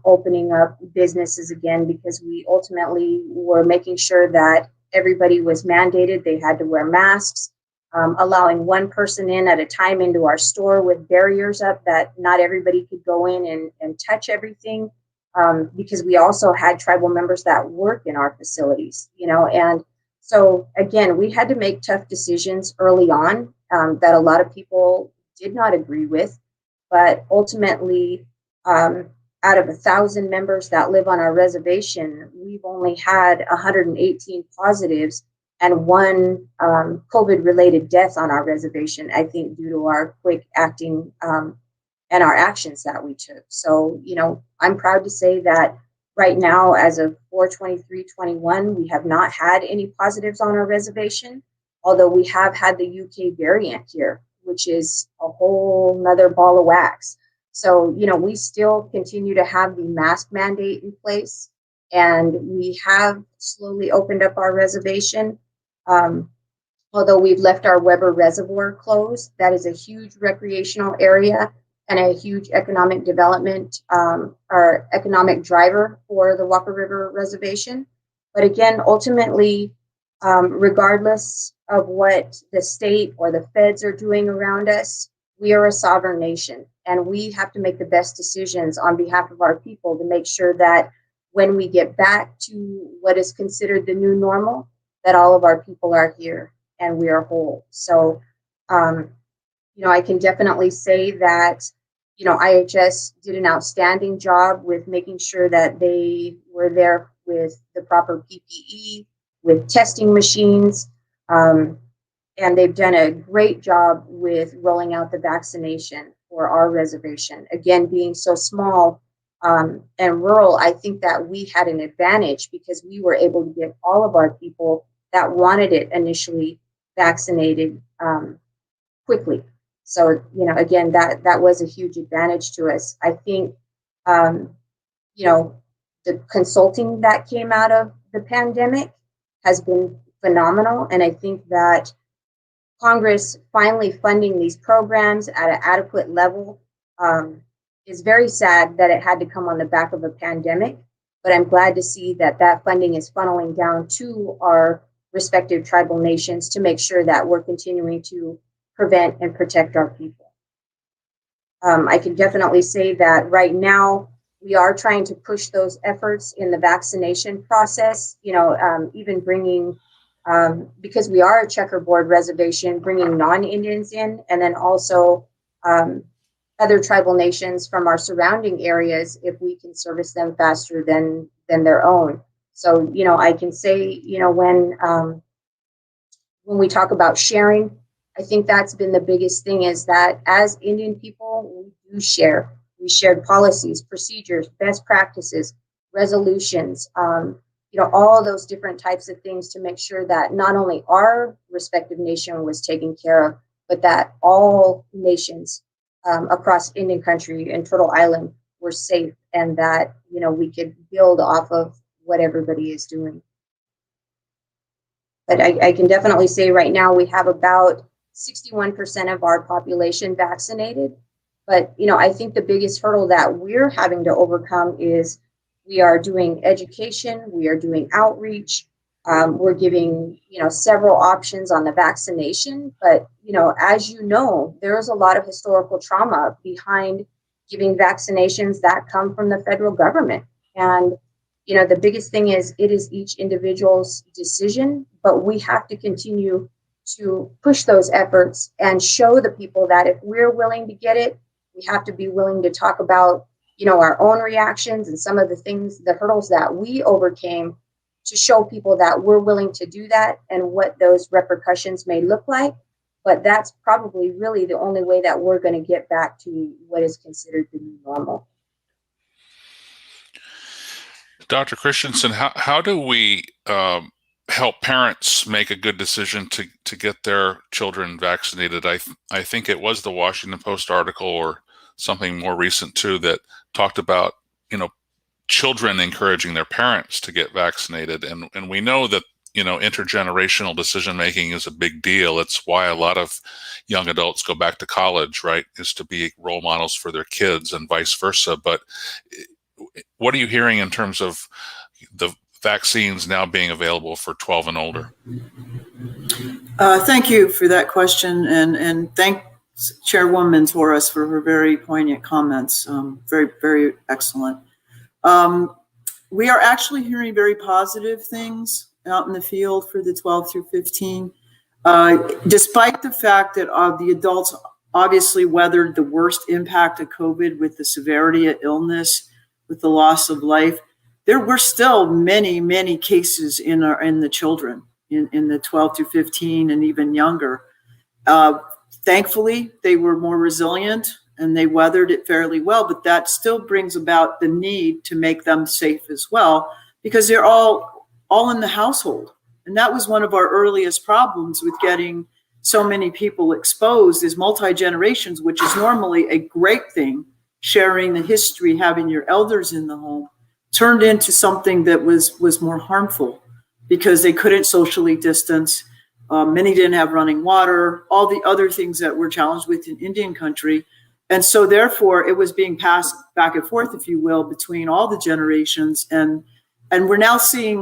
opening up businesses again, because we ultimately were making sure that everybody was mandated. They had to wear masks, allowing one person in at a time into our store with barriers up that not everybody could go in and touch everything, because we also had tribal members that work in our facilities, and so again, we had to make tough decisions early on that a lot of people did not agree with, but ultimately, out of 1,000 members that live on our reservation, we've only had 118 positives and one COVID-related death on our reservation, I think due to our quick acting and our actions that we took. So, I'm proud to say that right now, as of 4/23/21, we have not had any positives on our reservation, although we have had the UK variant here, which is a whole nother ball of wax. So, we still continue to have the mask mandate in place, and we have slowly opened up our reservation. Although we've left our Weber Reservoir closed, that is a huge recreational area and a huge economic development or economic driver for the Walker River Reservation. But again, ultimately, regardless of what the state or the feds are doing around us, we are a sovereign nation, and we have to make the best decisions on behalf of our people to make sure that when we get back to what is considered the new normal, that all of our people are here and we are whole. So, I can definitely say that IHS did an outstanding job with making sure that they were there with the proper PPE, with testing machines, and they've done a great job with rolling out the vaccination for our reservation. Again, being so small and rural, I think that we had an advantage because we were able to get all of our people that wanted it initially vaccinated quickly. So, again, that was a huge advantage to us. I think, the consulting that came out of the pandemic has been phenomenal. And I think that Congress finally funding these programs at an adequate level is very sad that it had to come on the back of a pandemic. But I'm glad to see that funding is funneling down to our respective tribal nations to make sure that we're continuing to prevent and protect our people. I can definitely say that right now, We are trying to push those efforts in the vaccination process, even bringing, because we are a checkerboard reservation, bringing non-Indians in, and then also other tribal nations from our surrounding areas if we can service them faster than their own. So, I can say, when we talk about sharing, I think that's been the biggest thing, is that as Indian people, we do share. We shared policies, procedures, best practices, resolutions, all those different types of things to make sure that not only our respective nation was taken care of, but that all nations across Indian country and Turtle Island were safe, and that, we could build off of what everybody is doing. But I can definitely say right now we have about 61% of our population vaccinated. But, I think the biggest hurdle that we're having to overcome is we are doing education, we are doing outreach, we're giving, several options on the vaccination. But, as there's a lot of historical trauma behind giving vaccinations that come from the federal government. And, the biggest thing is it is each individual's decision, but we have to continue to push those efforts and show the people that if we're willing to get it, we have to be willing to talk about, our own reactions and some of the things, the hurdles that we overcame, to show people that we're willing to do that and what those repercussions may look like. But that's probably really the only way that we're going to get back to what is considered the new normal. Dr. Christensen, how do we help parents make a good decision to get their children vaccinated? I think it was the Washington Post article or something more recent too that talked about, children encouraging their parents to get vaccinated. And we know that, intergenerational decision making is a big deal. It's why a lot of young adults go back to college, right? Is to be role models for their kids and vice versa. But what are you hearing in terms of the vaccines now being available for 12 and older? Thank you for that question, and thank Chairwoman Torres for her very poignant comments. Very, very excellent. We are actually hearing very positive things out in the field for the 12 through 15, despite the fact that the adults obviously weathered the worst impact of COVID with the severity of illness, with the loss of life. There were still many, many cases in the children, in the 12 through 15 and even younger. Thankfully, they were more resilient and they weathered it fairly well, but that still brings about the need to make them safe as well, because they're all in the household. And that was one of our earliest problems with getting so many people exposed, is multi-generations, which is normally a great thing, sharing the history, having your elders in the home, turned into something that was more harmful because they couldn't socially distance. Many didn't have running water, all the other things that we're challenged with in Indian country. And so therefore it was being passed back and forth, if you will, between all the generations. And we're now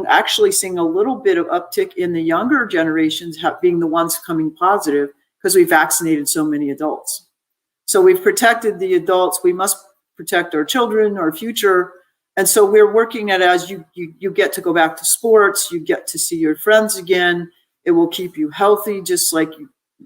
actually seeing a little bit of uptick in the younger generations being the ones coming positive because we vaccinated so many adults. So we've protected the adults. We must protect our children, our future. And so we're working at, as you get to go back to sports, you get to see your friends again. It will keep you healthy, just like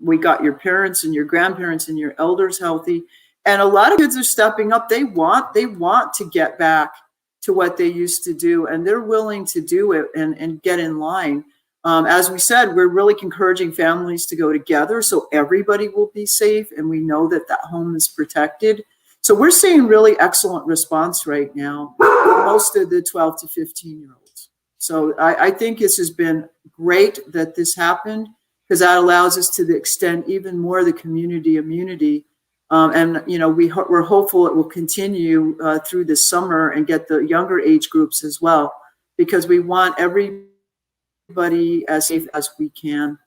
we got your parents and your grandparents and your elders healthy. And a lot of kids are stepping up. They want to get back to what they used to do, and they're willing to do it and get in line. As we said, we're really encouraging families to go together so everybody will be safe, and we know that home is protected. So we're seeing really excellent response right now for most of the 12 to 15-year-olds. So I think this has been great that this happened, because that allows us to extend even more the community immunity. And we're hopeful it will continue through the summer and get the younger age groups as well, because we want everybody as safe as we can.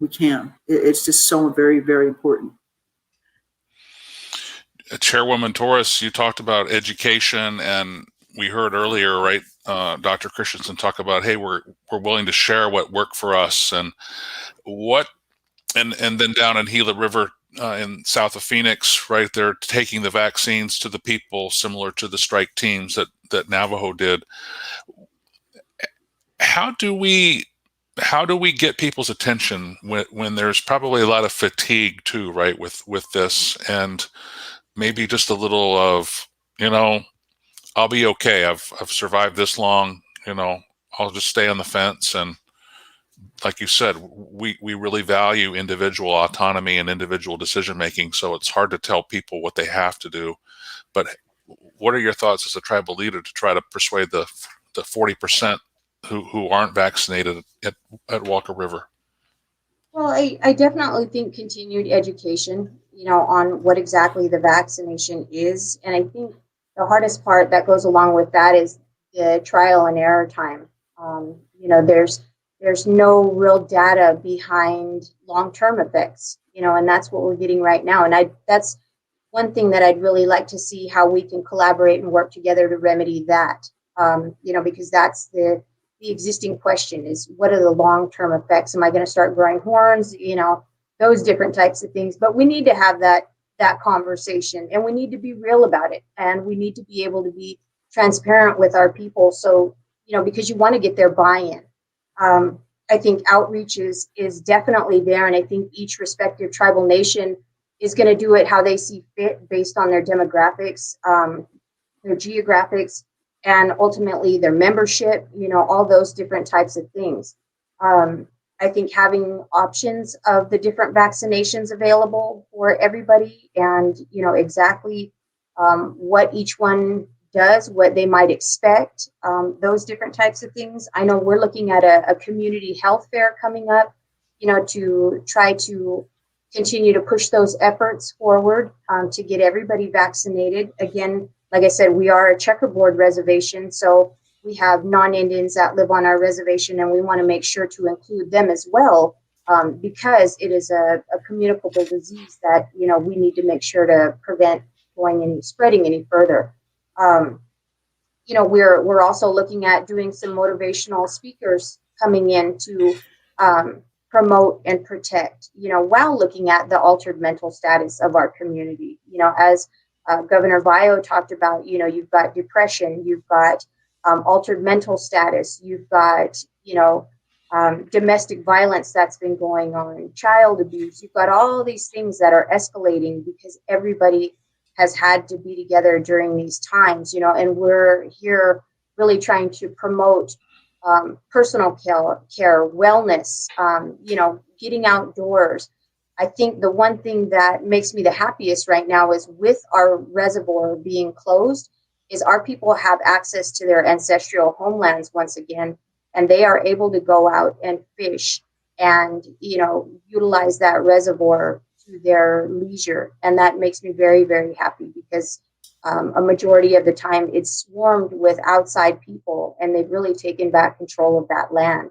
It's just so very, very important. Chairwoman Torres, you talked about education, and we heard earlier, right, Dr. Christensen talk about, hey, we're willing to share what worked for us, and then down in Gila River in south of Phoenix, right? They're taking the vaccines to the people, similar to the strike teams that Navajo did. How do we get people's attention when there's probably a lot of fatigue too, right? With this, and maybe just a little of, I'll be okay. I've survived this long. I'll just stay on the fence. And like you said, we really value individual autonomy and individual decision making. So it's hard to tell people what they have to do. But what are your thoughts as a tribal leader to try to persuade the 40% who aren't vaccinated at Walker River? Well, I definitely think continued education, on what exactly the vaccination is. And I think the hardest part that goes along with that is the trial and error time. There's no real data behind long-term effects, and that's what we're getting right now. And that's one thing that I'd really like to see how we can collaborate and work together to remedy that. Because that's the existing question is, what are the long-term effects? Am I going to start growing horns? Those different types of things. But we need to have that conversation, and we need to be real about it. And we need to be able to be transparent with our people. So, because you want to get their buy-in. I think outreach is definitely there. And I think each respective tribal nation is going to do it how they see fit based on their demographics, their geographics, and ultimately their membership, all those different types of things. I think having options of the different vaccinations available for everybody and, exactly what each one does, what they might expect, those different types of things. I know we're looking at a community health fair coming up, to try to continue to push those efforts forward to get everybody vaccinated. Again, like I said, we are a checkerboard reservation, so we have non-Indians that live on our reservation, and we want to make sure to include them as well, because it is a communicable disease that, we need to make sure to prevent spreading any further. We're also looking at doing some motivational speakers coming in to promote and protect, while looking at the altered mental status of our community. As Governor Bayo talked about, you've got depression, you've got altered mental status, you've got, domestic violence that's been going on, child abuse. You've got all these things that are escalating because everybody has had to be together during these times, and we're here really trying to promote personal care, wellness, getting outdoors. I think the one thing that makes me the happiest right now is, with our reservoir being closed, is our people have access to their ancestral homelands once again, and they are able to go out and fish and, utilize that reservoir to their leisure. And that makes me very, very happy, because a majority of the time it's swarmed with outside people, and they've really taken back control of that land.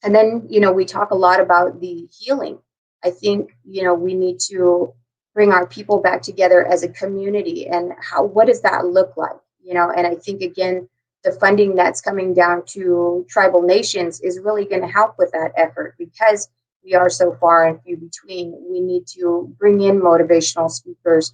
And then, we talk a lot about the healing. I think, we need to bring our people back together as a community, and what does that look like? And I think, again, the funding that's coming down to tribal nations is really going to help with that effort, because we are so far and few between. We need to bring in motivational speakers,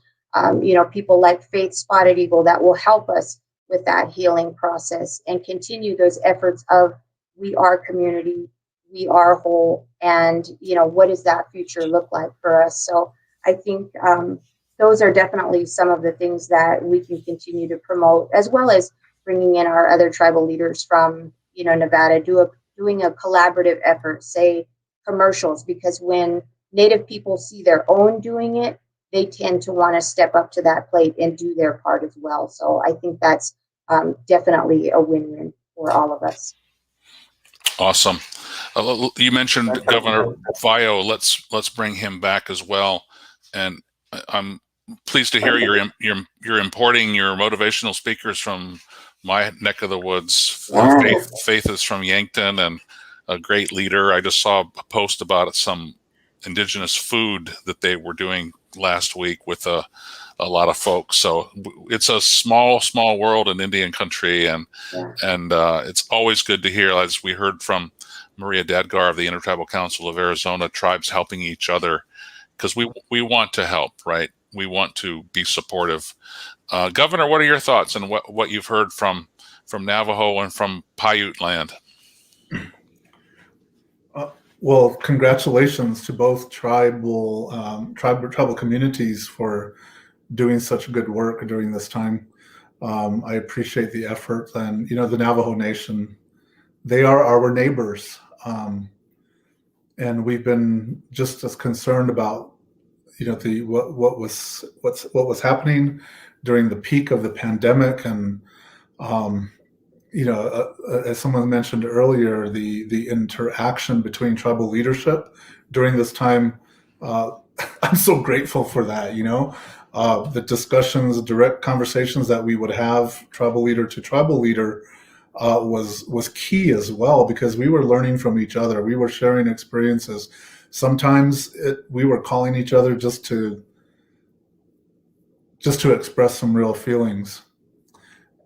people like Faith Spotted Eagle that will help us with that healing process and continue those efforts of, we are community, we are whole, and, what does that future look like for us? So I think those are definitely some of the things that we can continue to promote, as well as bringing in our other tribal leaders from, Nevada, doing a collaborative effort, say commercials, because when Native people see their own doing it, they tend to want to step up to that plate and do their part as well. So I think that's definitely a win-win for all of us. Awesome. You mentioned Governor Bayo. Let's bring him back as well. And I'm pleased to hear you're importing your motivational speakers from my neck of the woods. Faith is from Yankton, and a great leader. I just saw a post about some indigenous food that they were doing last week with a lot of folks. So it's a small world in Indian country, and it's always good to hear, as we heard from Maria Dadgar of the Intertribal Council of Arizona, tribes helping each other because we want to help, right? We want to be supportive. Governor, what are your thoughts on what you've heard from Navajo and from Paiute land? Well, congratulations to both tribal communities for doing such good work during this time. I appreciate the effort, and the Navajo Nation, they are our neighbors, and we've been just as concerned about what was happening during the peak of the pandemic, and as someone mentioned earlier, the interaction between tribal leadership during this time. I'm so grateful for that. The discussions, the direct conversations that we would have, tribal leader to tribal leader, was key as well, because we were learning from each other. We were sharing experiences. Sometimes we were calling each other just to express some real feelings,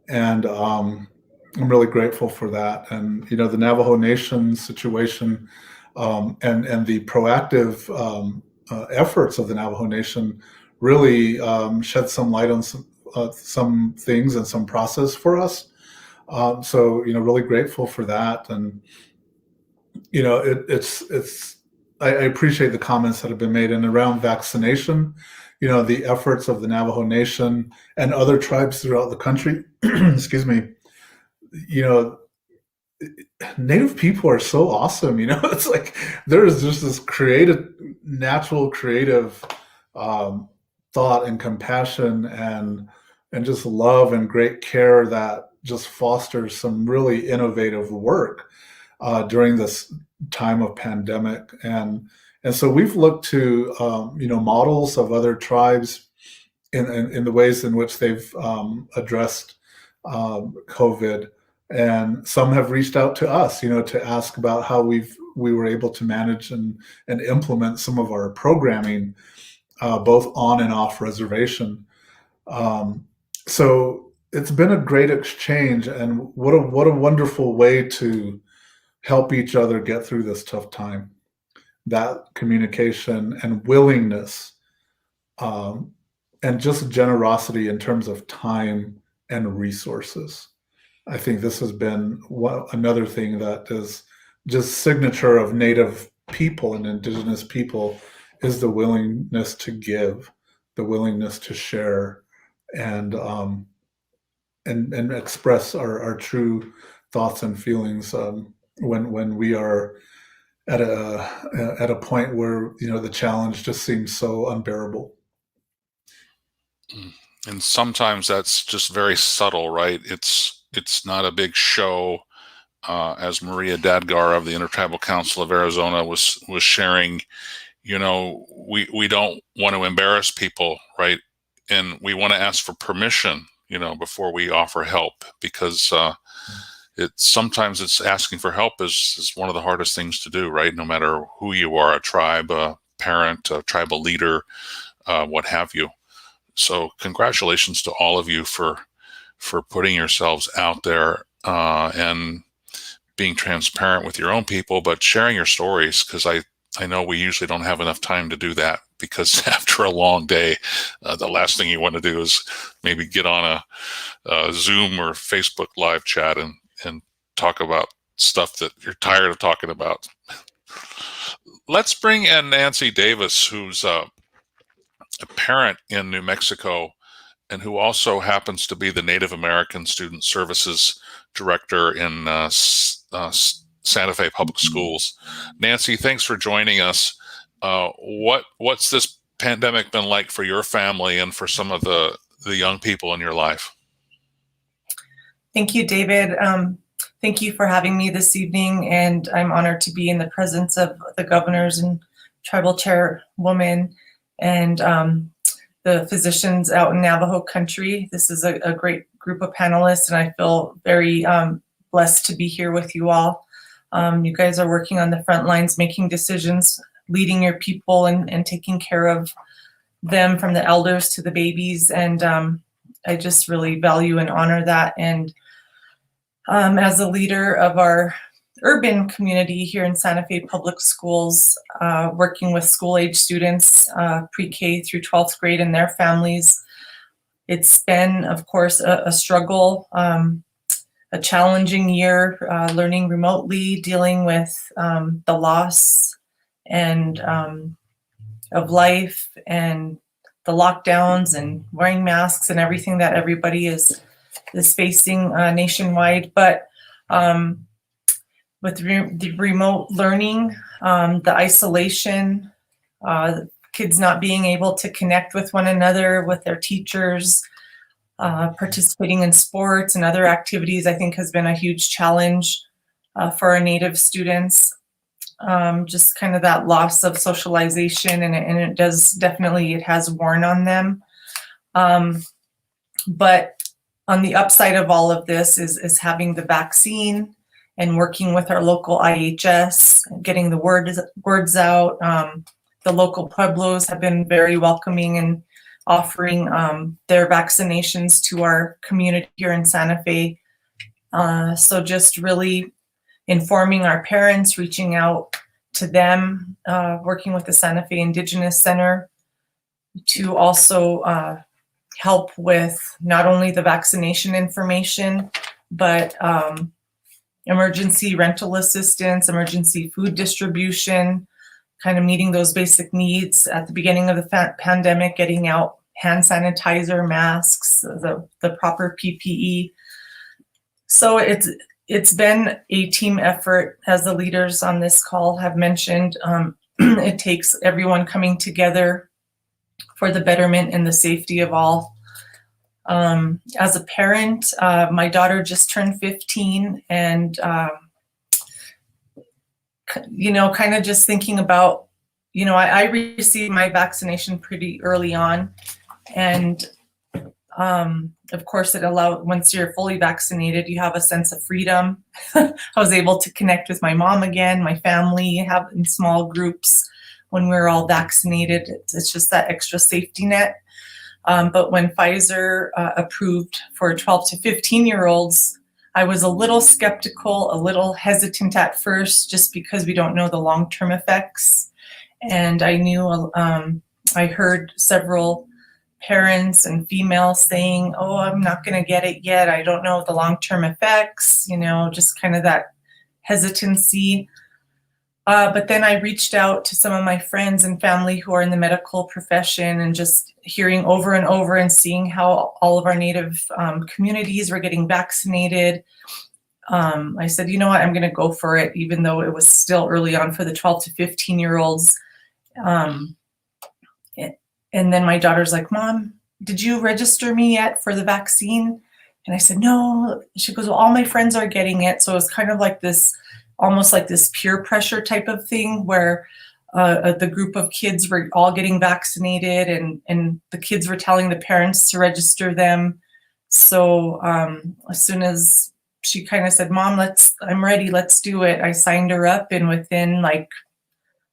and I'm really grateful for that. And the Navajo Nation situation, and the proactive efforts of the Navajo Nation really shed some light on some things and some process for us. So really grateful for that. And I appreciate the comments that have been made. And around vaccination, the efforts of the Navajo Nation and other tribes throughout the country, excuse me, Native people are so awesome. It's like there is just this natural creative thought and compassion and just love and great care that just fosters some really innovative work during this time of pandemic. And so we've looked to models of other tribes in the ways in which they've addressed COVID. And some have reached out to us, to ask about how we were able to manage and implement some of our programming, both on and off reservation. So it's been a great exchange, and what a wonderful way to help each other get through this tough time. That communication and willingness, and just generosity in terms of time and resources. I think this has been another thing that is just signature of Native people and Indigenous people, is the willingness to give, the willingness to share, and express our true thoughts and feelings when we are at a point where the challenge just seems so unbearable. And sometimes that's just very subtle, right? It's not a big show, as Maria Dadgar of the Intertribal Council of Arizona was sharing. We don't want to embarrass people, right? And we want to ask for permission, before we offer help, because sometimes it's asking for help is one of the hardest things to do, right? No matter who you are, a tribe, a parent, a tribal leader, what have you. So congratulations to all of you for putting yourselves out there and being transparent with your own people, but sharing your stories, because I know we usually don't have enough time to do that, because after a long day, the last thing you want to do is maybe get on a Zoom or Facebook live chat and talk about stuff that you're tired of talking about. Let's bring in Nancy Davis, who's a parent in New Mexico, and who also happens to be the Native American Student Services Director in Santa Fe Public Schools. Nancy, thanks for joining us. What's this pandemic been like for your family and for some of the young people in your life? Thank you, David. Thank you for having me this evening, and I'm honored to be in the presence of the governors and tribal chairwoman and the physicians out in Navajo country. This is a great group of panelists, and I feel very blessed to be here with you all. You guys are working on the front lines, making decisions, leading your people, and taking care of them, from the elders to the babies. And I just really value and honor that. And as a leader of our urban community here in Santa Fe Public Schools, working with school-age students, pre-K through 12th grade and their families. It's been, of course, a struggle, a challenging year, learning remotely, dealing with the loss and of life and the lockdowns and wearing masks and everything that everybody is facing nationwide. But with the remote learning, the isolation, kids not being able to connect with one another, with their teachers, participating in sports and other activities, I think has been a huge challenge for our Native students. Just kind of that loss of socialization, and it does definitely, it has worn on them. But on the upside of all of this is having the vaccine and working with our local IHS, getting the words out. The local pueblos have been very welcoming and offering their vaccinations to our community here in Santa Fe. So just really informing our parents, reaching out to them, working with the Santa Fe Indigenous Center to also help with not only the vaccination information, but emergency rental assistance, emergency food distribution, kind of meeting those basic needs at the beginning of the pandemic, getting out hand sanitizer, masks, the proper PPE. So it's been a team effort, as the leaders on this call have mentioned. It takes everyone coming together for the betterment and the safety of all. As a parent, my daughter just turned 15, and kind of just thinking about, I received my vaccination pretty early on, and of course it allowed, once you're fully vaccinated, you have a sense of freedom. I was able to connect with my mom again, my family, have in small groups when we're all vaccinated. It's just that extra safety net. But when Pfizer approved for 12 to 15-year-olds, I was a little skeptical, a little hesitant at first, just because we don't know the long-term effects. And I knew, I heard several parents and females saying, oh, I'm not going to get it yet. I don't know the long-term effects, just kind of that hesitancy. But then I reached out to some of my friends and family who are in the medical profession, and just hearing over and over and seeing how all of our Native communities were getting vaccinated. I said, you know what, I'm going to go for it, even though it was still early on for the 12 to 15-year-olds. And then my daughter's like, Mom, did you register me yet for the vaccine? And I said, no. She goes, well, all my friends are getting it. So it was kind of like this, almost like this peer pressure type of thing, where the group of kids were all getting vaccinated, and the kids were telling the parents to register them. So as soon as she kind of said, Mom, I'm ready, let's do it, I signed her up, and within like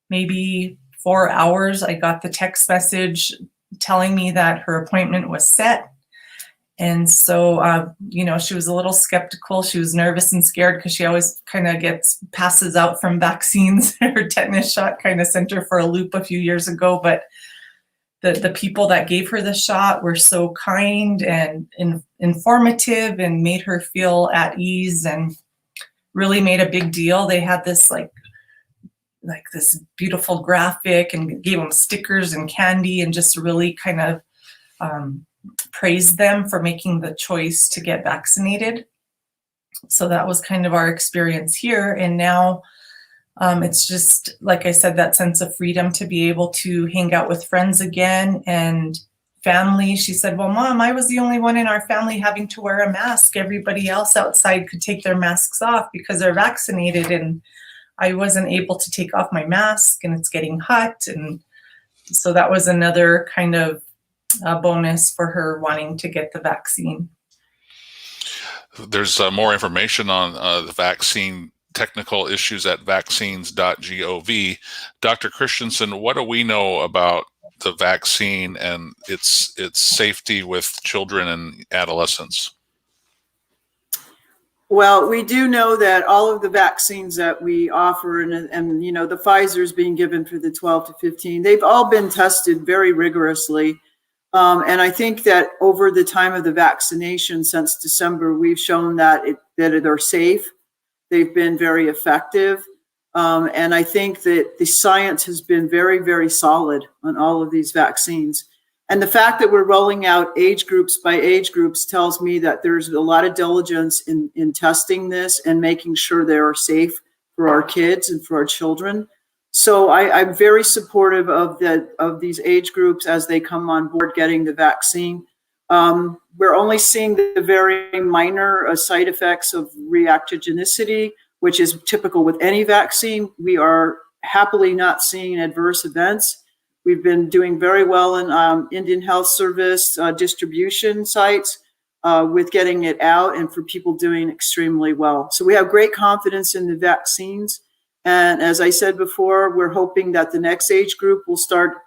maybe 4 hours, I got the text message telling me that her appointment was set. And so, she was a little skeptical. She was nervous and scared because she always kind of passes out from vaccines. Her tetanus shot kind of sent her for a loop a few years ago. But the people that gave her the shot were so kind and informative, and made her feel at ease, and really made a big deal. They had this like this beautiful graphic, and gave them stickers and candy, and just really kind of praised them for making the choice to get vaccinated. So that was kind of our experience here. And now it's just, like I said, that sense of freedom to be able to hang out with friends again and family. She said, well, Mom, I was the only one in our family having to wear a mask. Everybody else outside could take their masks off because they're vaccinated, and I wasn't able to take off my mask, and it's getting hot. And so that was another kind of bonus for her wanting to get the vaccine. There's more information on the vaccine technical issues at vaccines.gov. Dr. Christensen, what do we know about the vaccine and its safety with children and adolescents? Well, we do know that all of the vaccines that we offer, and you know, the Pfizer's being given for the 12 to 15, they've all been tested very rigorously. And I think that over the time of the vaccination since December, we've shown that they're safe. They've been very effective. And I think that the science has been very, very solid on all of these vaccines. And the fact that we're rolling out age groups by age groups tells me that there's a lot of diligence in testing this and making sure they are safe for our kids and for our children. So I'm very supportive of these age groups as they come on board getting the vaccine. We're only seeing the very minor side effects of reactogenicity, which is typical with any vaccine. We are happily not seeing adverse events. We've been doing very well in Indian Health Service distribution sites with getting it out, and for people doing extremely well. So we have great confidence in the vaccines. And as I said before, we're hoping that the next age group will start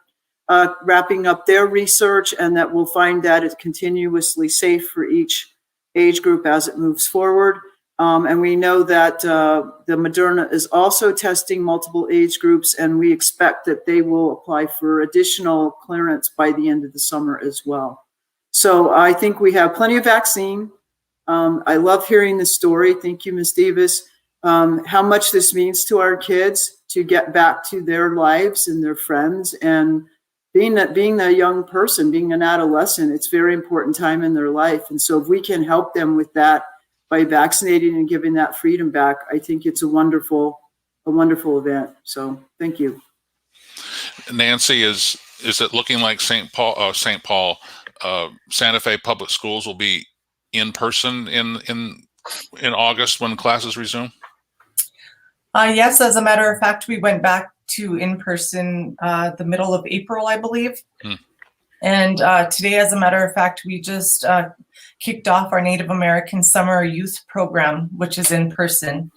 wrapping up their research, and that we'll find that it's continuously safe for each age group as it moves forward. And we know that the Moderna is also testing multiple age groups, and we expect that they will apply for additional clearance by the end of the summer as well. So I think we have plenty of vaccine. I love hearing the story. Thank you, Ms. Davis. How much this means to our kids to get back to their lives and their friends, and being a young person, being an adolescent, it's a very important time in their life. And so if we can help them with that by vaccinating and giving that freedom back, I think it's a wonderful event. So thank you. Nancy, is it looking like St. Paul, Santa Fe Public Schools will be in person in August when classes resume? Yes, as a matter of fact, we went back to in-person the middle of April, I believe. And today, as a matter of fact, we just kicked off our Native American Summer Youth Program, which is in person.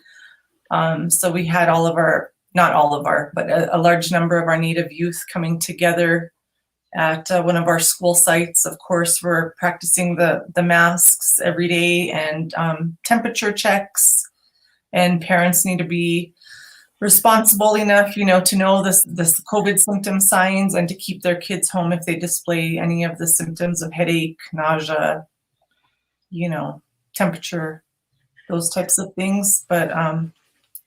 So we had not all of our, but a large number of our Native youth coming together at one of our school sites. Of course, we're practicing the masks every day and temperature checks. And parents need to be responsible enough, to know this COVID symptom signs and to keep their kids home if they display any of the symptoms of headache, nausea, temperature, those types of things. But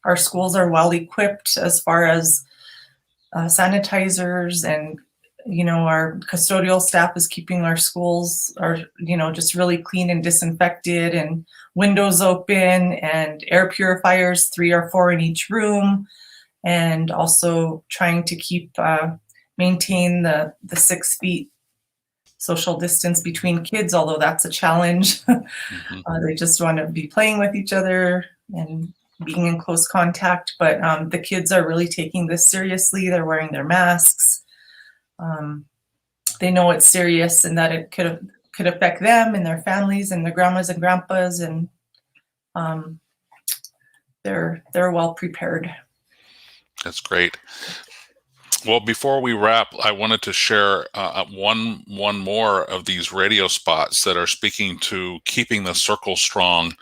our schools are well equipped as far as sanitizers, and our custodial staff is keeping our schools just really clean and disinfected, and windows open, and air purifiers, 3 or 4 in each room, and also trying to maintain the 6 feet social distance between kids, although that's a challenge. They just want to be playing with each other and being in close contact, but the kids are really taking this seriously. They're wearing their masks. They know it's serious and that it could affect them and their families and their grandmas and grandpas, and they're well prepared. That's great. Well, before we wrap, I wanted to share one more of these radio spots that are speaking to keeping the circle strong.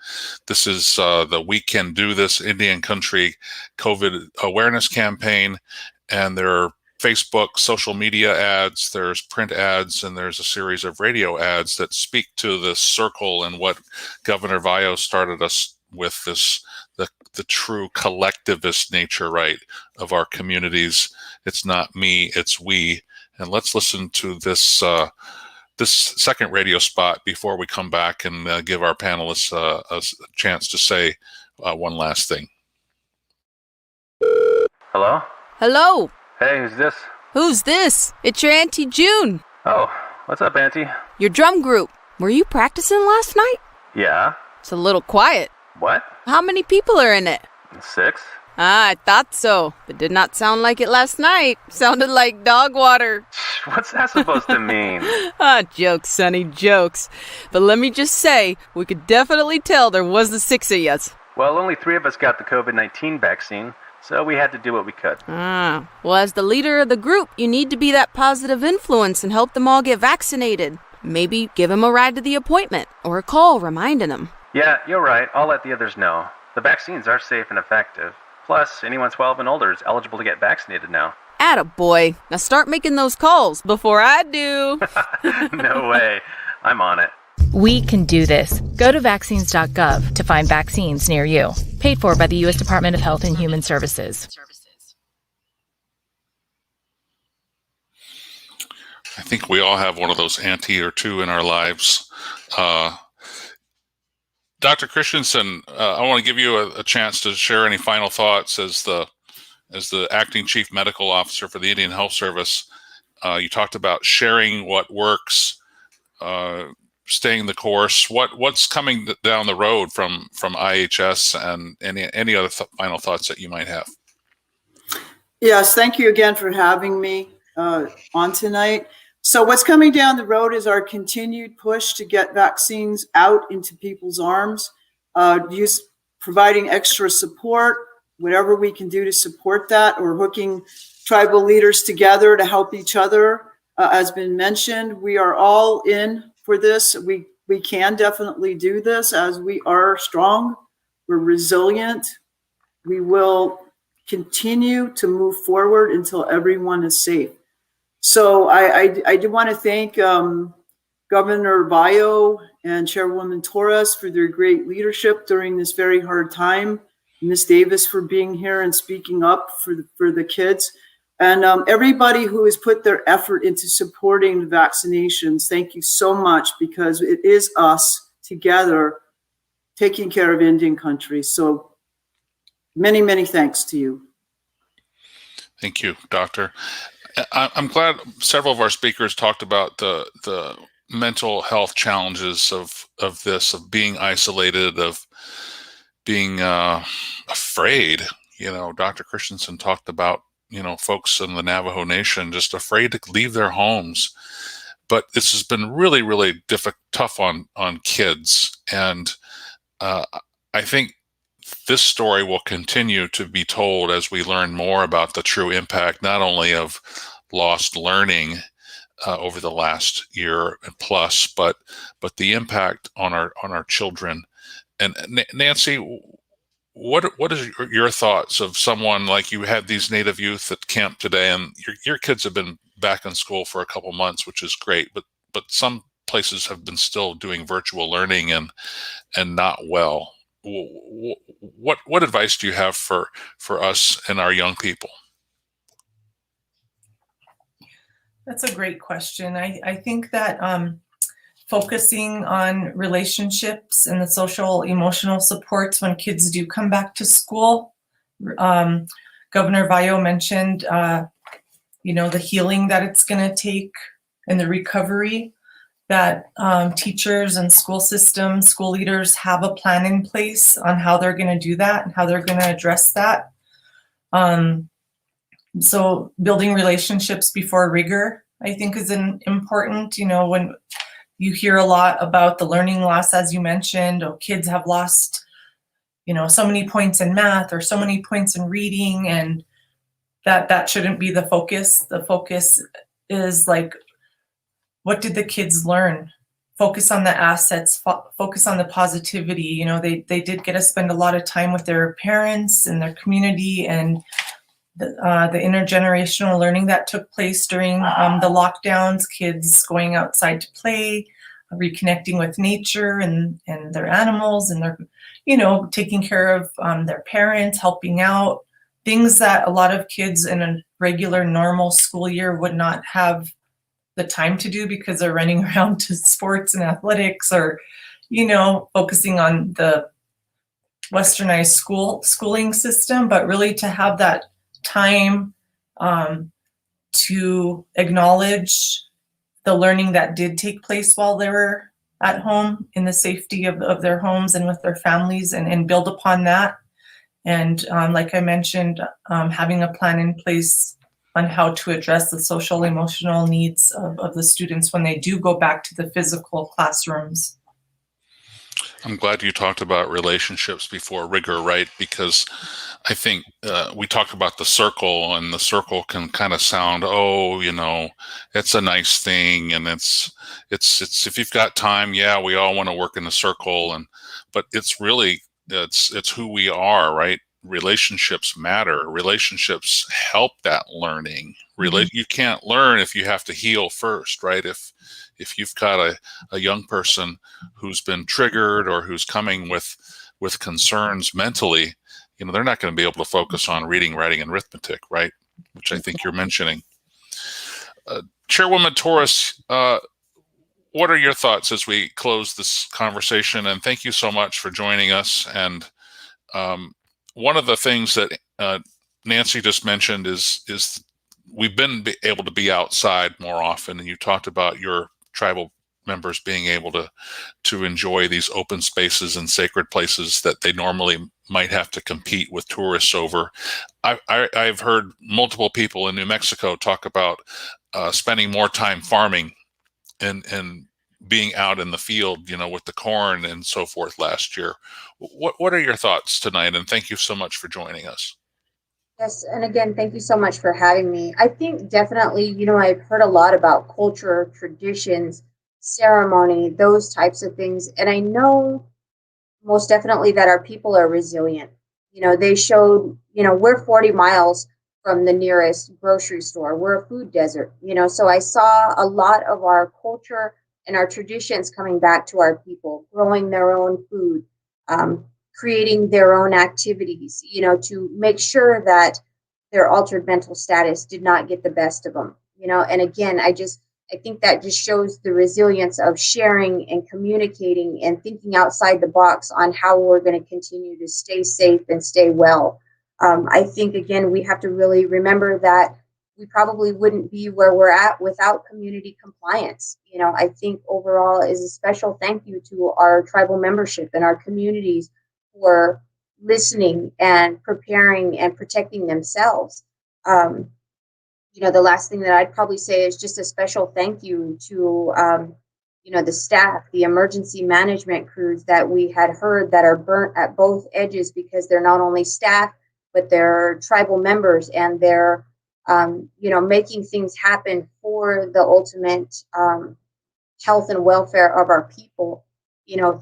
This is the We Can Do This Indian Country COVID awareness campaign, and there are Facebook, social media ads, there's print ads, and there's a series of radio ads that speak to this circle and what Governor Vallo started us with, the true collectivist nature, right, of our communities. It's not me, it's we. And let's listen to this second radio spot before we come back and give our panelists a chance to say one last thing. Hello? Hello. Hey, who's this? Who's this? It's your Auntie June. Oh, what's up, Auntie? Your drum group. Were you practicing last night? Yeah. It's a little quiet. What? How many people are in it? 6. I thought so, but did not sound like it last night. Sounded like dog water. What's that supposed to mean? Jokes, Sonny, jokes. But let me just say, we could definitely tell there was the 6 of yous. Well, only 3 of us got the COVID-19 vaccine, so we had to do what we could. Well, as the leader of the group, you need to be that positive influence and help them all get vaccinated. Maybe give them a ride to the appointment, or a call reminding them. Yeah, you're right. I'll let the others know. The vaccines are safe and effective. Plus, anyone 12 and older is eligible to get vaccinated now. Attaboy. Now start making those calls before I do. No way. I'm on it. We can do this. Go to vaccines.gov to find vaccines near you. Paid for by the U.S. Department of Health and Human Services. I think we all have one of those auntie or two in our lives. Dr. Christensen, I want to give you a chance to share any final thoughts as the acting chief medical officer for the Indian Health Service. You talked about sharing what works, staying the course. What's coming down the road from IHS, and any other final thoughts that you might have? Yes, thank you again for having me on tonight. So what's coming down the road is our continued push to get vaccines out into people's arms, providing extra support, whatever we can do to support that, or hooking tribal leaders together to help each other. As been mentioned, we are all in for this. We can definitely do this, as we are strong, we're resilient. We will continue to move forward until everyone is safe. So I do want to thank Governor Bayo and Chairwoman Torres for their great leadership during this very hard time. Ms. Davis for being here and speaking up for the kids. And everybody who has put their effort into supporting the vaccinations, thank you so much, because it is us together taking care of Indian country. So many, many thanks to you. Thank you, Doctor. I'm glad several of our speakers talked about the mental health challenges of being isolated, of being afraid. Dr. Christensen talked about, folks in the Navajo Nation just afraid to leave their homes. But this has been really, really tough on kids. And I think this story will continue to be told as we learn more about the true impact, not only of lost learning over the last year and plus, but the impact on our children. And Nancy, what is your thoughts of someone like you had these Native youth at camp today, and your kids have been back in school for a couple months, which is great, but some places have been still doing virtual learning and not well. What advice do you have for us and our young people? That's a great question. I think that focusing on relationships and the social emotional supports when kids do come back to school. Governor Bayo mentioned, the healing that it's going to take and the recovery, that teachers and school systems, school leaders have a plan in place on how they're going to do that and how they're going to address that. So building relationships before rigor, I think, is important. When you hear a lot about the learning loss, as you mentioned, kids have lost, so many points in math or so many points in reading, and that shouldn't be the focus. The focus is like, what did the kids learn? Focus on the assets, focus on the positivity. They did get to spend a lot of time with their parents and their community, and the intergenerational learning that took place during the lockdowns, kids going outside to play, reconnecting with nature and their animals, and their, taking care of their parents, helping out, things that a lot of kids in a regular normal school year would not have the time to do because they're running around to sports and athletics, or, focusing on the westernized schooling system, but really to have that time to acknowledge the learning that did take place while they were at home in the safety of their homes and with their families, and build upon that. And like I mentioned, having a plan in place on how to address the social emotional needs of the students when they do go back to the physical classrooms. I'm glad you talked about relationships before rigor, right? Because I think we talk about the circle, and the circle can kind of sound, it's a nice thing, and it's if you've got time, yeah, we all want to work in the circle, but it's really, it's who we are, right? Relationships matter. Relationships help that learning. You can't learn if you have to heal first, right? If you've got a young person who's been triggered or who's coming with concerns mentally, they're not going to be able to focus on reading, writing, and arithmetic, right? Which I think you're mentioning. Chairwoman Torres, what are your thoughts as we close this conversation? And thank you so much for joining us. And one of the things that Nancy just mentioned is we've been able to be outside more often. And you talked about your tribal members being able to enjoy these open spaces and sacred places that they normally might have to compete with tourists over. I've heard multiple people in New Mexico talk about spending more time farming and being out in the field, with the corn and so forth last year. What are your thoughts tonight? And thank you so much for joining us. Yes, and again, thank you so much for having me. I think definitely, I've heard a lot about culture, traditions, ceremony, those types of things. And I know most definitely that our people are resilient. They showed, we're 40 miles from the nearest grocery store. We're a food desert, so I saw a lot of our culture and our traditions coming back to our people, growing their own food, creating their own activities, to make sure that their altered mental status did not get the best of them, and again, I think that just shows the resilience of sharing and communicating and thinking outside the box on how we're going to continue to stay safe and stay well. I think, again, we have to really remember that we probably wouldn't be where we're at without community compliance. I think overall is a special thank you to our tribal membership and our communities for listening and preparing and protecting themselves. The last thing that I'd probably say is just a special thank you to, the staff, the emergency management crews that we had heard that are burnt at both edges because they're not only staff, but they're tribal members and they're, making things happen for the ultimate health and welfare of our people.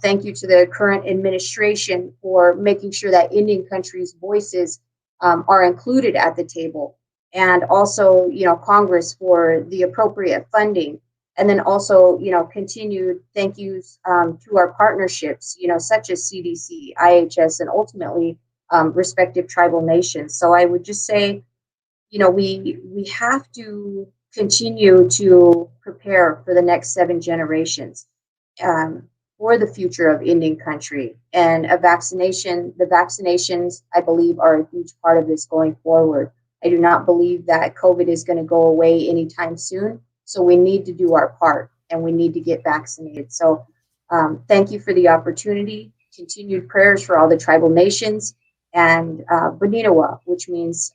Thank you to the current administration for making sure that Indian country's voices are included at the table. And also, Congress for the appropriate funding. And then also, continued thank yous to our partnerships, such as CDC, IHS, and ultimately respective tribal nations. So I would just say, we have to continue to prepare for the next 7 generations for the future of Indian country. And the vaccinations, I believe, are a huge part of this going forward. I do not believe that COVID is going to go away anytime soon. So we need to do our part and we need to get vaccinated. So thank you for the opportunity. Continued prayers for all the tribal nations and Boninawa, which means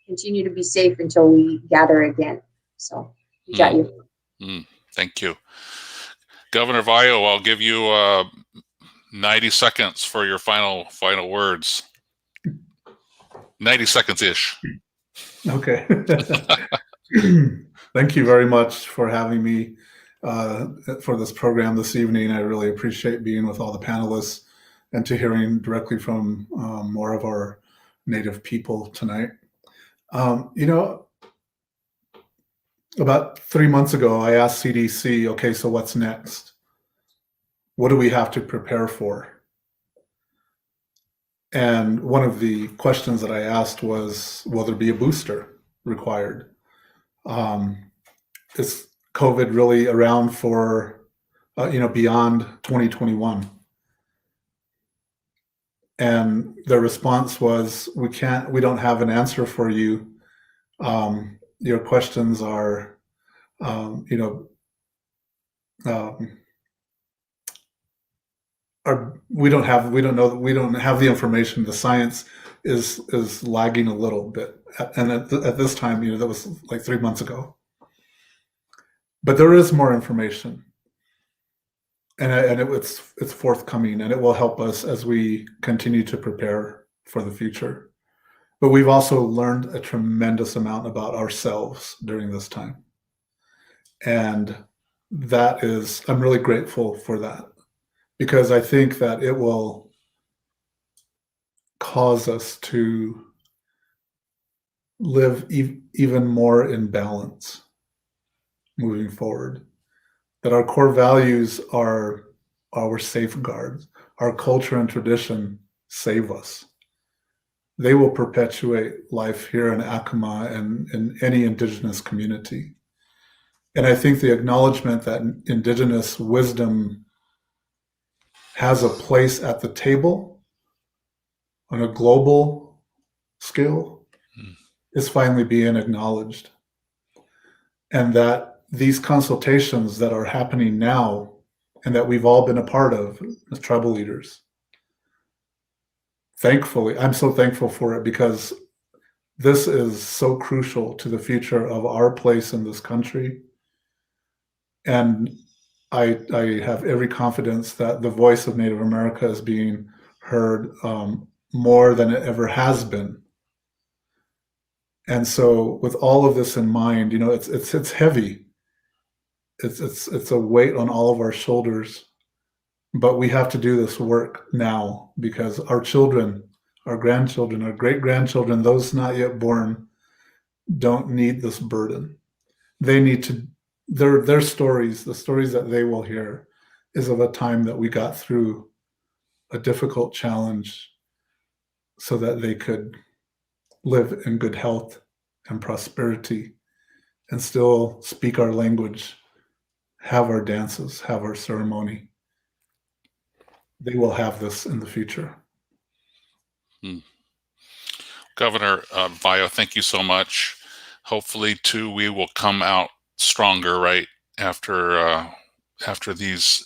continue to be safe until we gather again. So we got you. Thank you. Governor Vayo, I'll give you 90 seconds for your final words. 90 seconds-ish. Okay. Thank you very much for having me for this program this evening. I really appreciate being with all the panelists and to hearing directly from more of our Native people tonight. About 3 months ago, I asked CDC, okay, so what's next? What do we have to prepare for? And one of the questions that I asked was, will there be a booster required? Is COVID really around for, beyond 2021? And their response was, we don't have an answer for you. Your questions are, we don't have the information. The science is lagging a little bit, and at this time, that was like 3 months ago. But there is more information, and it's forthcoming, and it will help us as we continue to prepare for the future. But we've also learned a tremendous amount about ourselves during this time, and I'm really grateful for that. because I think that it will cause us to live even more in balance moving forward. That our core values are our safeguards. Our culture and tradition save us. They will perpetuate life here in Acoma and in any Indigenous community. And I think the acknowledgement that Indigenous wisdom has a place at the table on a global scale is finally being acknowledged. And that these consultations that are happening now and that we've all been a part of as tribal leaders, thankfully, I'm so thankful for it, because this is so crucial to the future of our place in this country. And I have every confidence that the voice of Native America is being heard more than it ever has been. And so with all of this in mind, you know, it's heavy. It's a weight on all of our shoulders, but we have to do this work now, because our children, our grandchildren, our great-grandchildren, those not yet born, don't need this burden. They need to, their stories, the stories that they will hear, is of a time that we got through a difficult challenge so that they could live in good health and prosperity and still speak our language, have our dances, have our ceremony. They will have this in the future. Governor Bayo, thank you so much. Hopefully, too, we will come out stronger, right, after these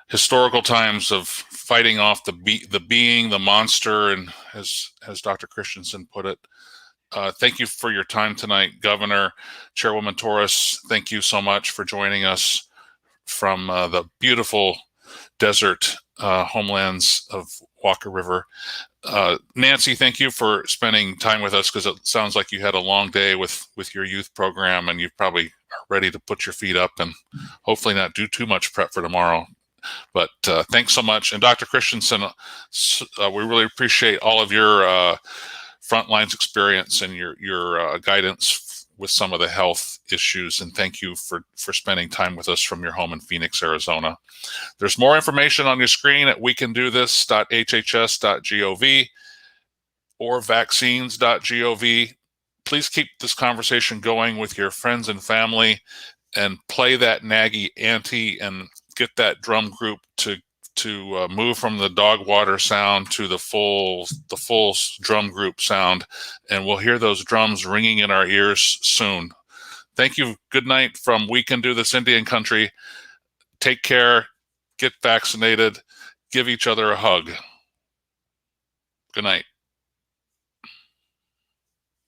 historical times of fighting off the being, the monster, and as Dr. Christensen put it. Thank you for your time tonight, Governor. Chairwoman Torres, thank you so much for joining us from the beautiful desert homelands of Walker River. Nancy, thank you for spending time with us, because it sounds like you had a long day with your youth program, and you probably are ready to put your feet up and hopefully not do too much prep for tomorrow. But thanks so much. And Dr. Christensen, we really appreciate all of your frontlines experience and your guidance with some of the health issues. And thank you for spending time with us from your home in Phoenix, Arizona. There's more information on your screen at wecandothis.hhs.gov or vaccines.gov. Please keep this conversation going with your friends and family, and play that Nagy ante and get that drum group to move from the dog water sound to the full drum group sound, and we'll hear those drums ringing in our ears soon. Thank you. Good night from We Can Do This Indian Country. Take care. Get vaccinated. Give each other a hug. Good night.